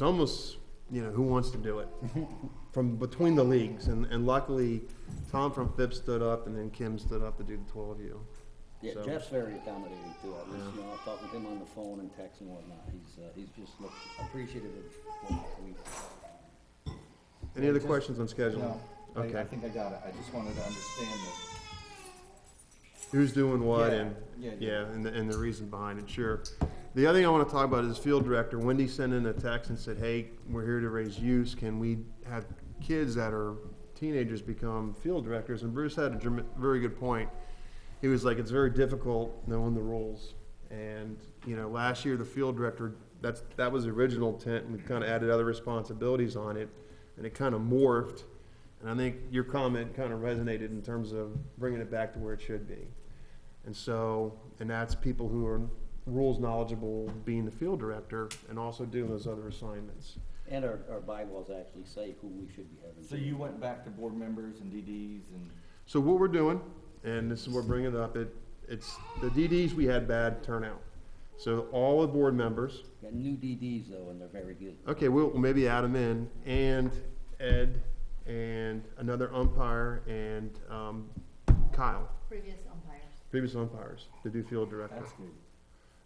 almost, who wants to do it from between the leagues. And luckily, Tom from FIPS stood up, and then Kim stood up to do the 12 of you. Yeah, So- Jeff's very accommodating too. I was, talking to him on the phone and text and whatnot. He's just appreciative of what we. Any other questions on scheduling? No, I Okay. think I got it. I just wanted to understand that. Who's doing what Yeah, and, yeah. and the reason behind it, sure. The other thing I want to talk about is field director. Wendy sent in a text and said, hey, we're here to raise use. Can we have kids that are teenagers become field directors? And Bruce had a very good point. He was like, it's very difficult knowing the rules. And, last year the field director, that was the original intent, and we kind of added other responsibilities on it, and it kind of morphed. And I think your comment kind of resonated in terms of bringing it back to where it should be. And that's people who are rules knowledgeable being the field director and also doing those other assignments. And our bylaws actually say who we should be having. So you went back to board members and DDs and. So what we're doing, and this is what we're bringing up, it's the DDs, we had bad turnout. So all the board members, Got new DDs though, and they're very good. okay, we'll maybe add them in, and Ed, and another umpire, and Kyle, previous umpires, to do field director, That's good.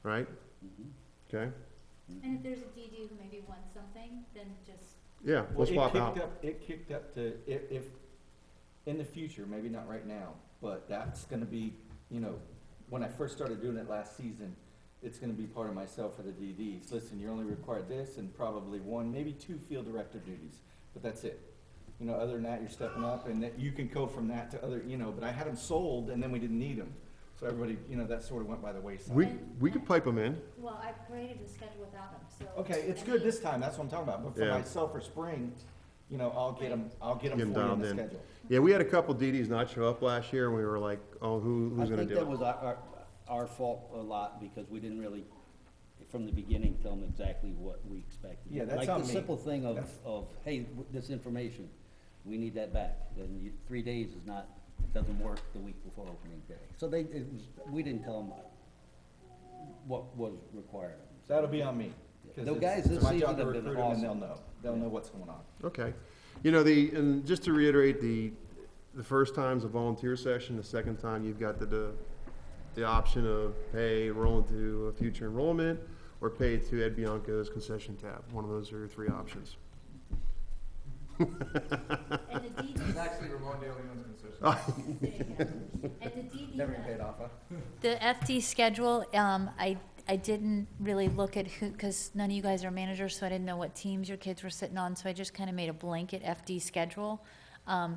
right? Mhm. Okay? And if there's a DD who maybe wants something, then just Yeah, we'll swap out. It kicked up to, if, in the future, maybe not right now, but that's gonna be, you know, when I first started doing it last season, it's gonna be part of myself for the DDs. Listen, you're only required this and probably 1, maybe 2 field director duties, but that's it. You know, other than that, you're stepping up, and that you can go from that to other, you know, but I had them sold, and then we didn't need them. So everybody, you know, that sort of went by the wayside. We could pipe them in. Well, I created the schedule without them, so. Okay, it's good this time, that's what I'm talking about, but for Yeah. myself for spring, you know, I'll get them for Get you 'em in dialed the in. schedule. Yeah, we had a couple DDs not show up last year, and we were like, oh, who's I gonna think do that it? was our fault a lot, because we didn't really, from the beginning, tell them exactly what we expected. Yeah, that's Like on the me. simple thing That's- of, hey, this information, we need that back. Then 3 days is not, doesn't work the week before opening day. So we didn't tell them what was required of them. So that'll be on me. 'Cause The it's- guys it's this my season job to have been recruit 'em, and awesome. they'll know what's going on. Okay. You know, and just to reiterate, the first time's a volunteer session, the second time you've got the option of pay, roll into a future enrollment, or pay to Ed Bianco's concession tab. One of those are your 3 options. And the DD. It's actually Ramon De Leon's concession. And the DD. Never paid off, huh? The FD schedule, I didn't really look at who, because none of you guys are managers, so I didn't know what teams your kids were sitting on, so I just kind of made a blanket FD schedule.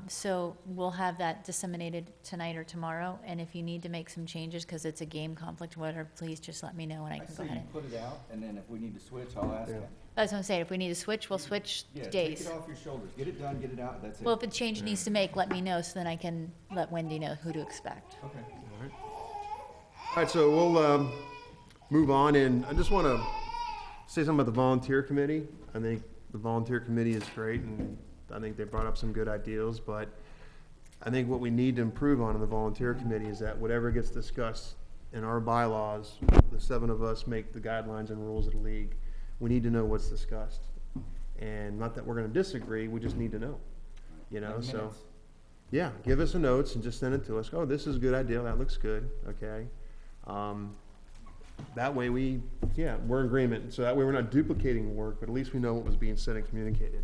So we'll have that disseminated tonight or tomorrow, and if you need to make some changes, because it's a game conflict or whatever, please just let me know and I I can go say ahead you and. put it out, and then if we need to switch, I'll ask Yeah. him. That's what I'm saying, if we need to switch, we'll switch Yeah, take days. it off your shoulders. Get it done, get it out, that's it. Well, if a change needs to make, let me know, so then I can let Wendy know who to expect. Okay. All right, so we'll move on, and I just want to say something about the volunteer committee. I think the volunteer committee is great, and I think they brought up some good ideas, but I think what we need to improve on in the volunteer committee is that whatever gets discussed in our bylaws, the 7 of us make the guidelines and rules of the league. We need to know what's discussed. And not that we're going to disagree, we just need to know, you know, Like so. minutes. Yeah, give us the notes and just send it to us. Oh, this is a good idea, that looks good, okay? That way we're in agreement. So that way we're not duplicating work, but at least we know what was being said and communicated.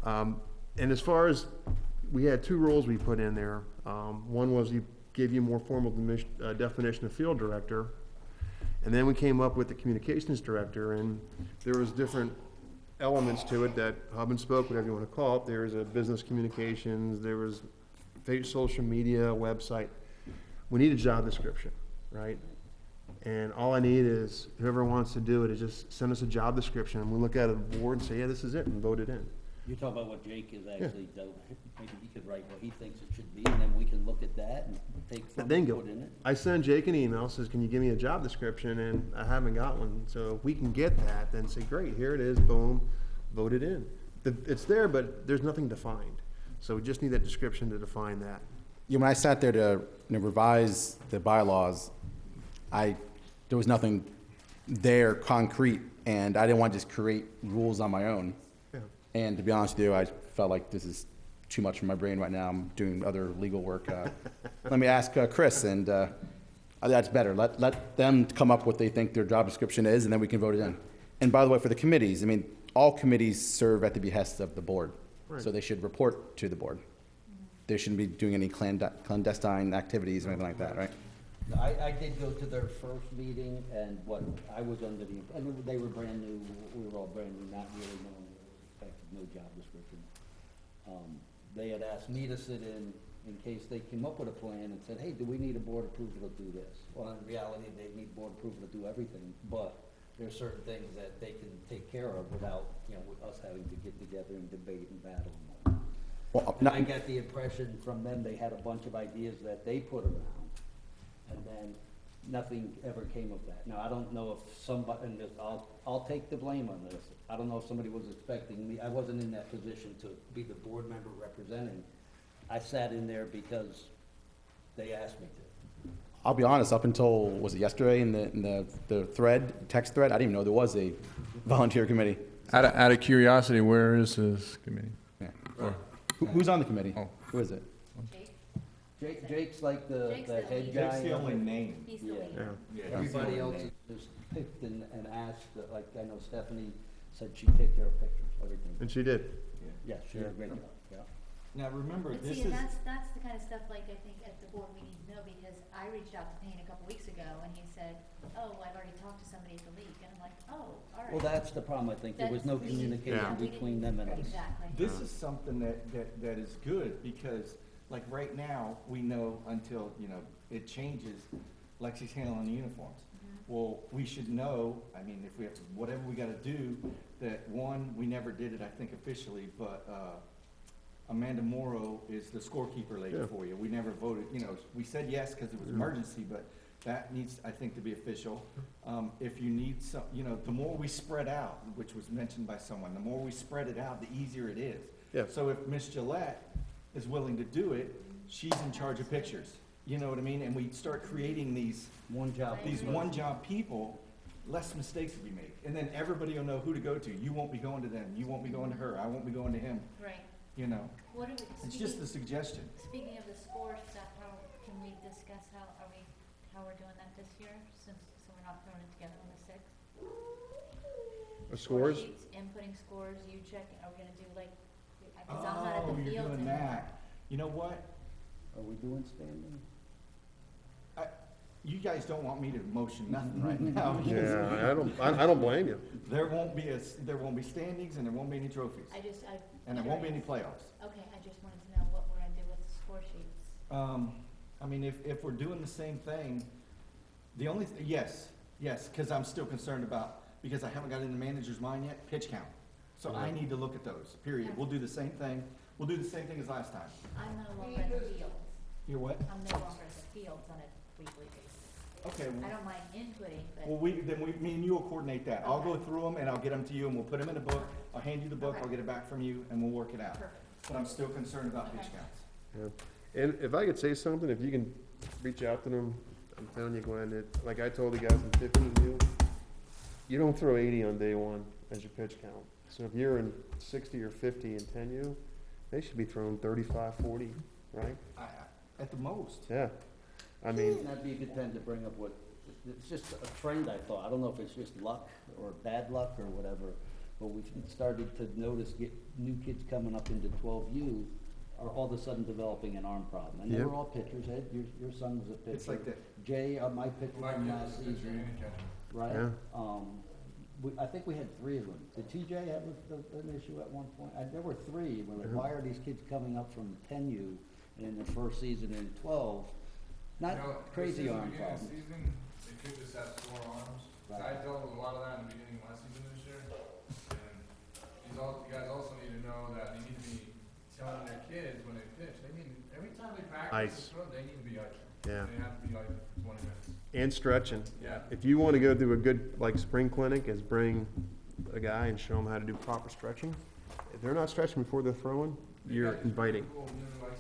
And as far as, we had 2 roles we put in there. One was you gave you more formal definition of field director. And then we came up with the communications director, and there was different elements to it that hub and spoke, whatever you want to call it. There was a business communications, there was social media, website. We need a job description, right? And all I need is whoever wants to do it is just send us a job description, and we look at it at the board and say, yeah, this is it, and vote it in. You're talking about what Jake is actually, maybe he could write what he thinks it should be, and then we can look at that and take from it, Bingo. put in it. I send Jake an email, says, can you give me a job description? And I haven't got one. So if we can get that, then say, great, here it is, boom, vote it in. It's there, but there's nothing defined. So we just need that description to define that. Yeah, when I sat there to revise the bylaws, there was nothing there concrete, and I didn't want to just create rules on my own. Yeah. And to be honest with you, I felt like this is too much for my brain right now. I'm doing other legal work. Let me ask Chris, and that's better. Let them come up with what they think their job description is, and then we can vote it in. And by the way, for the committees, I mean, all committees serve at the behest of the board. Right. So they should report to the board. They shouldn't be doing any clandestine activities or anything like that, right? I did go to their first meeting, and what I was under the, and they were brand new, we were all brand new, not really knowing what was expected, no job description. They had asked me to sit in case they came up with a plan and said, hey, do we need a board approval to do this? Well, in reality, they need board approval to do everything, but there's certain things that they can take care of without, with us having to get together and debate and battle and all. Well, And I got the impression from them, they had a bunch of ideas that they put around, and then nothing ever came of that. Now, I don't know if somebody, and I'll take the blame on this. I don't know if somebody was expecting me, I wasn't in that position to be the board member representing. I sat in there because they asked me to. I'll be honest, up until, was it yesterday in the text thread, I didn't even know there was a volunteer committee. Out of curiosity, where is this committee? Yeah. Or- Who's on the committee? Oh. Who is it? Jake's like the Jake's the head lead. guy. Jake's the only name. He's the Yeah. lead. Yeah. Yeah, he's the Everybody only else name. is picked and asked, like, I know Stephanie said she'd take care of pictures. everything. And she did. Yeah, she did a great job, yeah. Now, remember, But this see, is, and that's the kind of stuff like I think at the board we need to know, because I reached out to Payne a couple weeks ago and he said, oh, I've already talked to somebody at the league, and I'm like, oh, all right. Well, that's the problem, I think. There was no That's- we- communication Yeah. we between didn't- them and us. Exactly. this is something that is good, because, like, right now, we know until, you know, it changes, Lexi's handling the uniforms. Well, we should know, I mean, if we have, whatever we gotta do, that, one, we never did it, I think, officially, but, Amanda Morrow is the scorekeeper lady Yeah. for you. We never voted, you know, we said yes because it was emergency, but that needs, I think, to be official. If you need some, you know, the more we spread out, which was mentioned by someone, the more we spread it out, the easier it is. Yeah. So if Miss Gillette is willing to do it, she's in charge of pictures. You know what I mean? And we start creating these One job. one-job people, less mistakes will be made. And then everybody will know who to go to. You won't be going to them. You won't be going to her. I won't be going to him, Right. you know? What are we, It's just a suggestion. speaking of the score stuff, how, can we discuss how we're doing that this year, so we're not throwing it together on the sixth? Scores? Sheets, inputting scores, you check, are we gonna do like, cause I'm not at Oh, the you're field doing anymore. that. You know what? Are we doing standing? You guys don't want me to motion nothing right now. because Yeah, I don't blame you. There won't be standings and there won't be any trophies. And there won't be any playoffs. Okay, I just wanted to know what we're gonna do with the score sheets. I mean, if we're doing the same thing, the only, yes, because I'm still concerned about, because I haven't got in the manager's mind yet, pitch count. So I need to look at those, period. We'll do the same thing. We'll do the same thing as last time. I'm no longer at the fields. You're what? I'm no longer at the fields on a weekly basis. Okay, I don't mind inputting, but. well, me and you will coordinate that. I'll go through them and I'll get them to you and we'll put them in a book. I'll hand you the book, Okay. I'll get it back from you and we'll work it out. Perfect. But I'm still concerned about pitch Okay. counts. Yeah. And if I could say something, if you can reach out to them, I'm telling you, Glenn, like I told the guys in Tiffany, you don't throw 80 on day one as your pitch count. So if you're in 60 or 50 in 10U, they should be throwing 35, 40, right? At the most. Yeah. I mean, That'd be a good time to bring up what, it's just a trend, I thought. I don't know if it's just luck or bad luck or whatever, but we've started to notice new kids coming up into 12U are all of a sudden developing an arm problem. And they Yep. were all pitchers. Ed, your son was a pitcher. It's like that. Jay, my pitcher My from kid last was a pitcher season, and a catcher. right? Yeah. I think we had 3 of them. Did TJ have an issue at one point? There were 3. We're like, why are these kids coming up from 10U and in their first season in 12? Not You know, crazy since the arm beginning of the problems. season, they could just have sore arms. Right. I dealt with a lot of that in the beginning of my season this year. And you guys also need to know that they need to be telling their kids when they pitch, they need, every time they practice Ice. the throw, they need to be icing. yeah. They have to be icing for 20 minutes. And stretching. Yeah. If you want to go through a good, like, spring clinic, is bring a guy and show them how to do proper stretching. If they're not stretching before they're throwing, you're inviting. Cool, you know, like,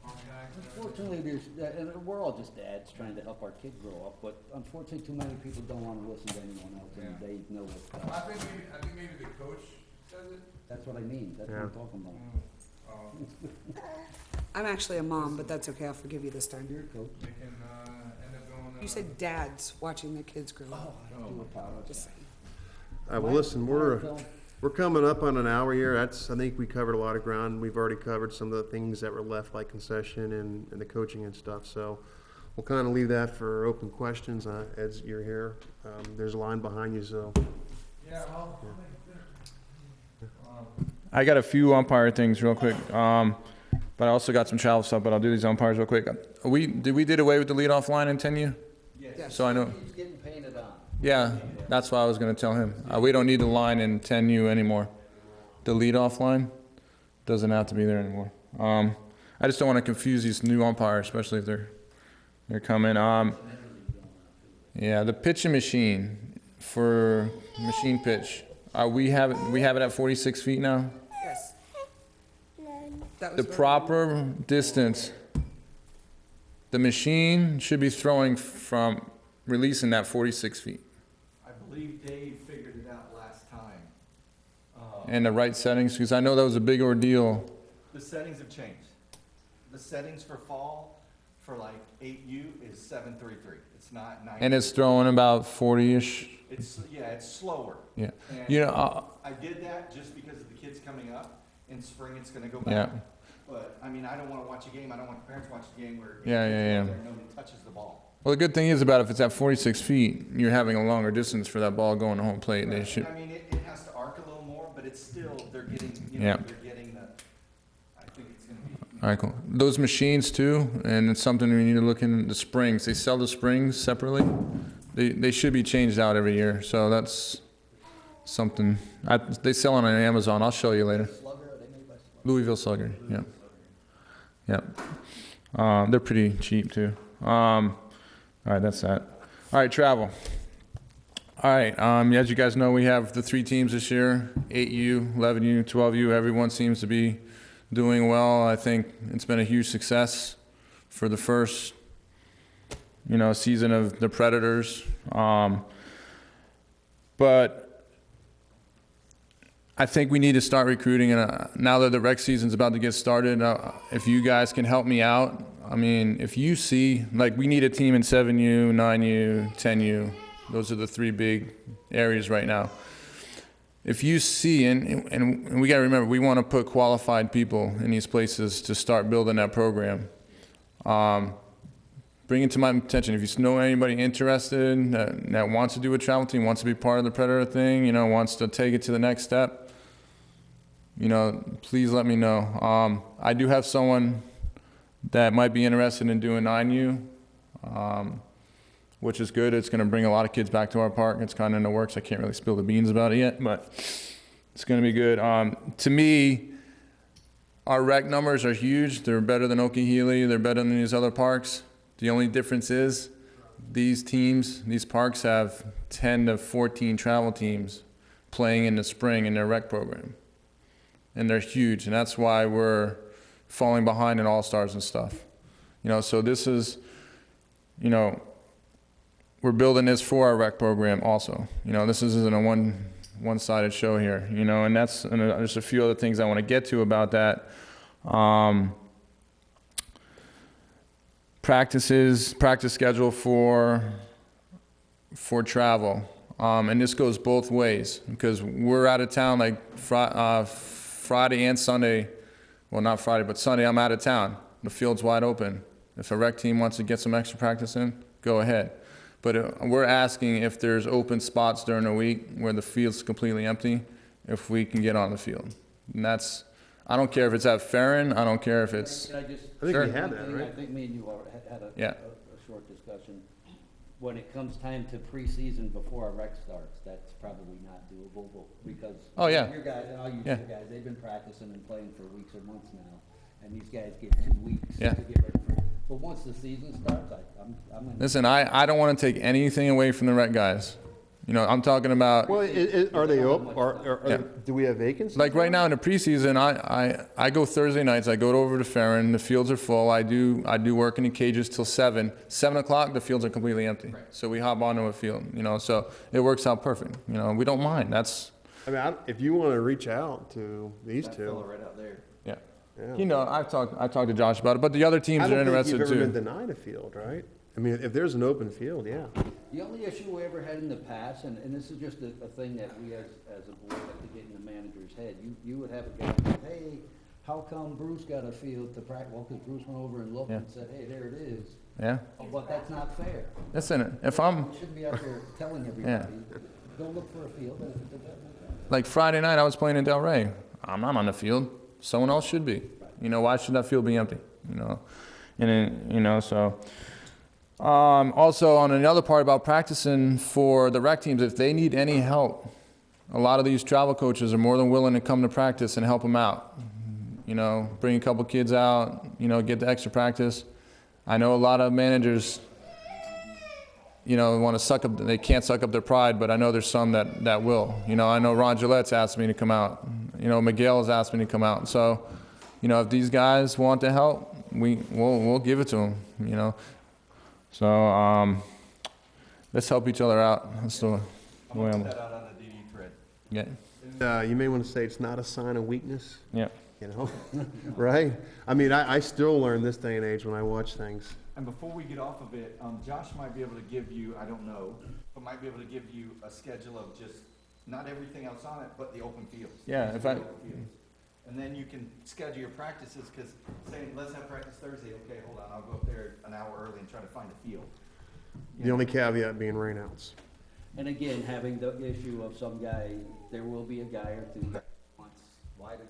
arm tags and everything. Unfortunately, and we're all just dads trying to help our kid grow up, but unfortunately, too many people don't want to listen to anyone else, and Yeah. they know what's Well, best. I think maybe the coach says it. That's what I mean, that's what I'm Yeah. talking about. I'm actually a mom, but that's okay. I'll forgive you this time. You're a coach. They can, end up going. You said dads watching their kids grow up. I do apologize. Just saying. All right, well, listen, we're coming up on an hour here. I think we covered a lot of ground. We've already covered some of the things that were left, like concession and the coaching and stuff. So we'll kind of leave that for open questions. Ed, you're here. There's a line behind you, so. Yeah, well, I got a few umpire things real quick, but I also got some travel stuff, but I'll do these umpires real quick. We did away with the leadoff line in 10U? Yes. So I know, He's getting painted on. yeah, that's what I was gonna tell him. We don't need the line in 10U anymore. The leadoff line doesn't have to be there anymore. I just don't wanna confuse these new umpires, especially if they're coming. Yeah, the pitching machine for machine pitch. We have it at 46 feet now. Yes. That was The very- proper distance, the machine should be throwing from releasing that 46 feet. I believe Dave figured it out last time. And the right settings, because I know that was a big ordeal. The settings have changed. The settings for fall, for like 8U is 733. It's not 9. And it's throwing about 40-ish. It's, yeah, it's slower. Yeah. And You know, I did that just because of the kids coming up. In spring, it's gonna go yeah. back. But, I mean, I don't wanna watch a game, I don't want the parents to watch a game where Yeah, kids yeah, go yeah. out there and nobody touches the ball. Well, the good thing is about if it's at 46 feet, you're having a longer distance for that ball going to home plate. They Right. should. I mean, it has to arc a little more, but it's still, they're getting, you know, Yeah. they're getting the, I think it's gonna be. All right, cool. Those machines too, and it's something we need to look in. The springs, they sell the springs separately. They should be changed out every year. So that's something. They sell on Amazon. I'll show you later. Louisville Slugger. Yeah. Yeah. They're pretty cheap too. All right, that's that. All right, travel. All right, as you guys know, we have the 3 teams this year, 8U, 11U, 12U. Everyone seems to be doing well. I think it's been a huge success for the first, season of the Predators. But I think we need to start recruiting, and now that the rec season's about to get started, if you guys can help me out, I mean, if you see, like, we need a team in 7U, 9U, 10U. Those are the 3 big areas right now. If you see, and we got to remember, we want to put qualified people in these places to start building that program. Bring it to my attention. If you know anybody interested that wants to do a travel team, wants to be part of the Predator thing, wants to take it to the next step, please let me know. I do have someone that might be interested in doing 9U, which is good. It's going to bring a lot of kids back to our park. It's kind of in the works. I can't really spill the beans about it yet, but it's going to be good. To me, our rec numbers are huge. They're better than Okie-Healy. They're better than these other parks. The only difference is these parks have 10 to 14 travel teams playing in the spring in their rec program. And they're huge, and that's why we're falling behind in All-Stars and stuff. So this is, we're building this for our rec program also. This isn't a one-sided show here, and there's a few other things I want to get to about that. Practice schedule for travel. And this goes both ways because we're out of town like Friday and Sunday. Well, not Friday, but Sunday I'm out of town. The field's wide open. If a rec team wants to get some extra practice in, go ahead. But we're asking if there's open spots during the week where the field's completely empty, if we can get on the field. And I don't care if it's at Farron. I don't care if it's. Can I just? I think Sure. we had that, right? I think me and you had a Yeah. short discussion. When it comes time to preseason before our rec starts, that's probably not doable because. Oh, yeah. Your guys, and I'll use Yeah. your guys, they've been practicing and playing for weeks or months now, and these guys get 2 weeks Yeah. to get ready for it. But once the season starts, I'm in. Listen, I don't want to take anything away from the rec guys. I'm talking about. Well, are they open? Yeah. Do we have vacancies? Like right now in the preseason, I go Thursday nights. I go over to Farron. The fields are full. I do work in the cages till 7. 7 o'clock, the fields are completely empty. Right. So we hop onto a field. So it works out perfect. We don't mind. That's if you want to reach out to these That two. fellow right out there. yeah. Yeah. I talked to Josh about it, but the other teams I are don't think interested you've ever been too. denied a field, right? I mean, if there's an open field, yeah. The only issue we ever had in the past, and this is just a thing that we as a board have to get in the manager's head, you would have a guy say, hey, how come Bruce got a field to practice? Well, because Bruce went over and looked Yeah. and said, hey, there it is. Yeah. Oh, but that's not fair. Listen, if I'm You shouldn't be out there telling everybody, go look for a field, and if it doesn't, like Friday night, I was playing in Delray. I'm not on the field. Someone else should be. Why should that field be empty? And then, so. Also, on another part about practicing for the rec teams, if they need any help, a lot of these travel coaches are more than willing to come to practice and help them out. Bring a couple kids out, get the extra practice. I know a lot of managers, want to they can't suck up their pride, but I know there's some that will. I know Ron Gillette's asked me to come out. Miguel has asked me to come out. So, if these guys want to help, we'll give it to them, So, let's help each other out. That's the I'm way gonna I'm. put that out on the DD thread. Yeah. You may want to say it's not a sign of weakness. Yeah. you know? Right? I mean, I still learn this day and age when I watch things. And before we get off of it, Josh might be able to give you, I don't know, but might be able to give you a schedule of just, not everything else on it, but the open fields. Yeah, if I- Open fields. And then you can schedule your practices, because say, let's have practice Thursday, okay, hold on, I'll go up there an hour early and try to find a field. The only caveat being rainouts. And again, having the issue of some guy, there will be a guy or two that wants, why does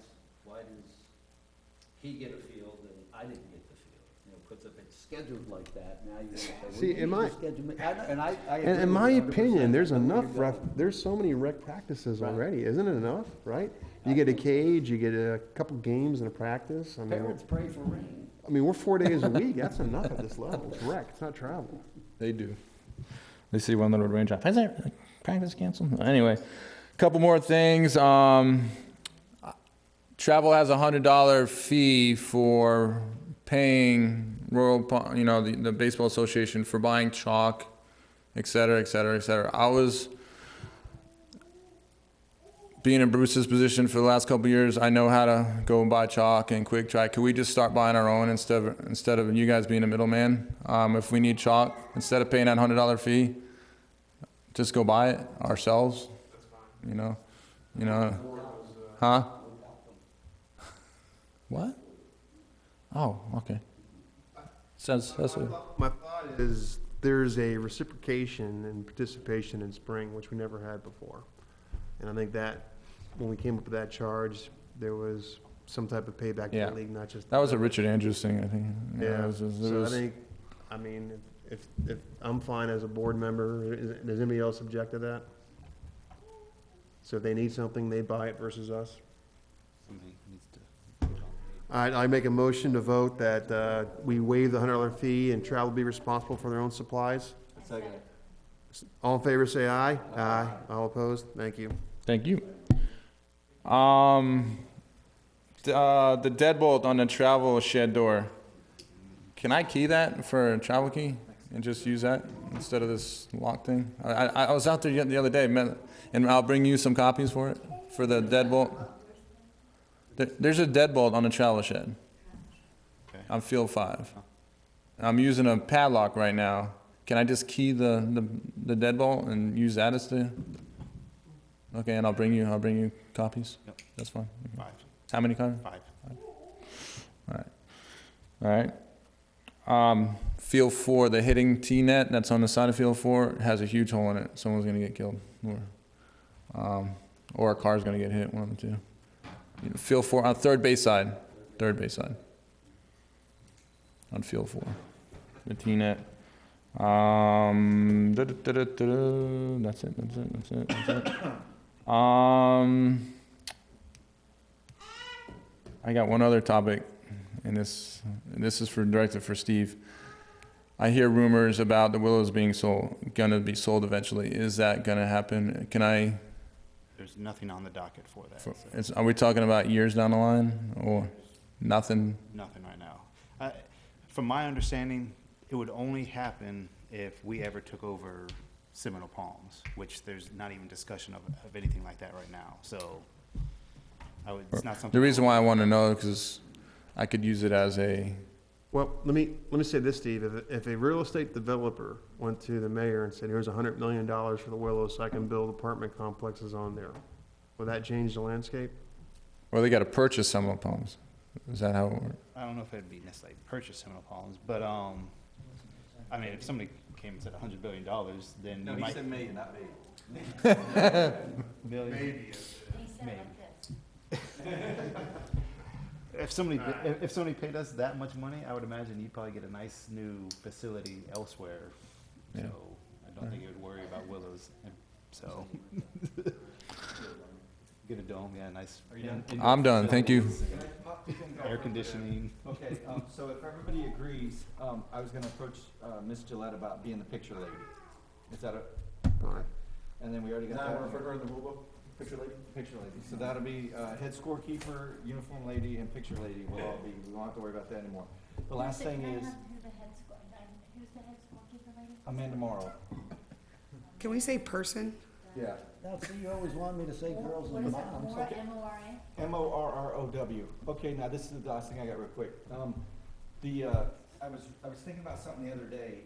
he get a field and I didn't get the field? You know, because if it's scheduled like that, now you're gonna say, well, See, you in need my- to schedule me. And I agree And in with my you 100%. opinion, there's I know where enough you're rec, going. there's so many rec practices Right. already, isn't it enough, right? You get a cage, you get a couple games and a practice, I mean, Parents pray for rain. we're 4 days a week, that's enough at this level, it's rec, it's not travel. They do. They see one little raindrop. Is that practice canceled? Anyway, couple more things. Travel has a $100 fee for paying the Baseball Association for buying chalk, et cetera, et cetera, et cetera. I was being in Bruce's position for the last couple of years. I know how to go and buy chalk and quick try. Could we just start buying our own instead of you guys being a middleman? If we need chalk, instead of paying that $100 fee, just go buy it ourselves. You know, huh? What? Oh, okay. That's what. My thought is, there's a reciprocation and participation in spring, which we never had before. And I think that, when we came up with that charge, there was some type of payback to Yeah. the league, not just. That was a Richard Andrews thing, I think. Yeah, it was- so I think, I mean, if I'm fine as a board member, does anybody else object to that? So if they need something, they buy it versus us? Somebody needs to vote on I make a motion to vote that we waive the $100 fee and travel be responsible for their own supplies. Second. All in favor, say aye. Aye. All opposed? Thank you. Thank you. The deadbolt on the travel shed door. Can I key that for a travel key and just use that instead of this lock thing? I was out there the other day, and I'll bring you some copies for it, for the deadbolt. There's a deadbolt on the travel shed. Okay. On field 5. I'm using a padlock right now. Can I just key the deadbolt and use that as the? Okay, and I'll bring you copies. Yep. That's fine. Okay. 5. How many copies? 5. All right. Field 4, the hitting tee net that's on the side of field 4 has a huge hole in it. Someone's gonna get killed, or a car's gonna get hit. One of the two. Field 4 on third base side. On field 4, the tee net. That's it. I got one other topic, and this is directed for Steve. I hear rumors about the Willows being gonna be sold eventually. Is that gonna happen? There's nothing on the docket for that. So Are we talking about years down the line, or nothing? nothing right now. From my understanding, it would only happen if we ever took over Seminole Palms, which there's not even discussion of anything like that right now. So it's not something. The reason why I want to know, because I could use it as a. Well, let me say this, Steve. If a real estate developer went to the mayor and said, "Here's $100 million for the Willows, so I can build apartment complexes on there," would that change the landscape? Well, they got to purchase Seminole Palms. Is that how it works? I don't know if it'd be necessarily purchase Seminole Palms, but I mean, if somebody came and said $100 billion, then No, you he might. said million, not big. Million. If somebody paid us that much money, I would imagine you'd probably get a nice new facility elsewhere. Yeah. So I don't think you would worry about Willows. So get a dome, yeah, nice. I'm done. Thank you. Air conditioning. Okay, so if everybody agrees, I was gonna approach, Ms. Gillette about being the picture lady. Is that okay? And then we already got that. Is that referred to her in the rule book? Picture lady? Picture lady. So that'll be, head scorekeeper, uniform lady, and picture lady will all be, we won't have to worry about that anymore. The last thing is Who's the head scorekeeper lady? Amanda Morrow. Can we say person? Yeah. Now, see, you always want me to say girls What and is it, moms. more, Okay. M-O-R-A? Morrow. Okay, now this is the last thing I got real quick. I was thinking about something the other day.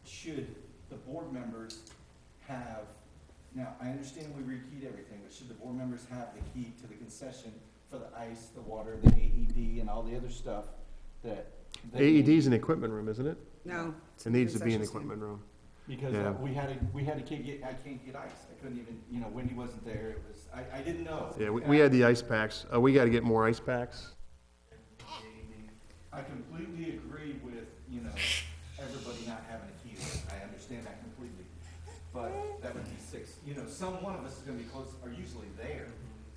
Should the board members have, now, I understand we rekeyed everything, but should the board members have the key to the concession for the ice, the water, the AED, and all the other stuff that? AED's an equipment room, isn't it? No. it's It in the needs to be an concession stand. equipment room. Because Yeah. I can't get ice. I couldn't even, Wendy wasn't there. It was, I didn't know. Yeah, we had the ice packs. We gotta get more ice packs. I completely agree with, everybody not having a key. I understand that completely. But that would be six, one of us is gonna be close, are usually there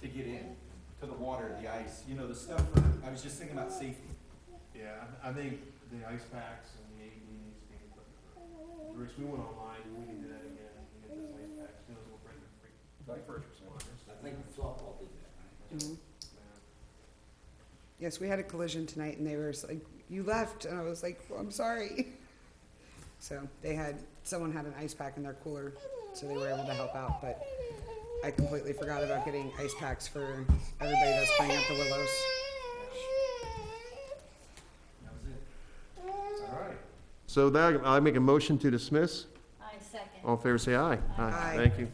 to get in, to the water, the ice, the stuff. I was just thinking about safety. Yeah, I think the ice packs and the AED needs to be equipment. Bruce, we went online, we can do that again, we can get those ice packs, we'll bring them free. Like purchase one. I think softball did that. Mhm. Yes, we had a collision tonight and they were like, you left, and I was like, well, I'm sorry. So someone had an ice pack in their cooler, so they were able to help out, but I completely forgot about getting ice packs for everybody that's playing at the Willows. That was it. All right. So that, I make a motion to dismiss. I second. All in favor, say aye. Aye. Thank you.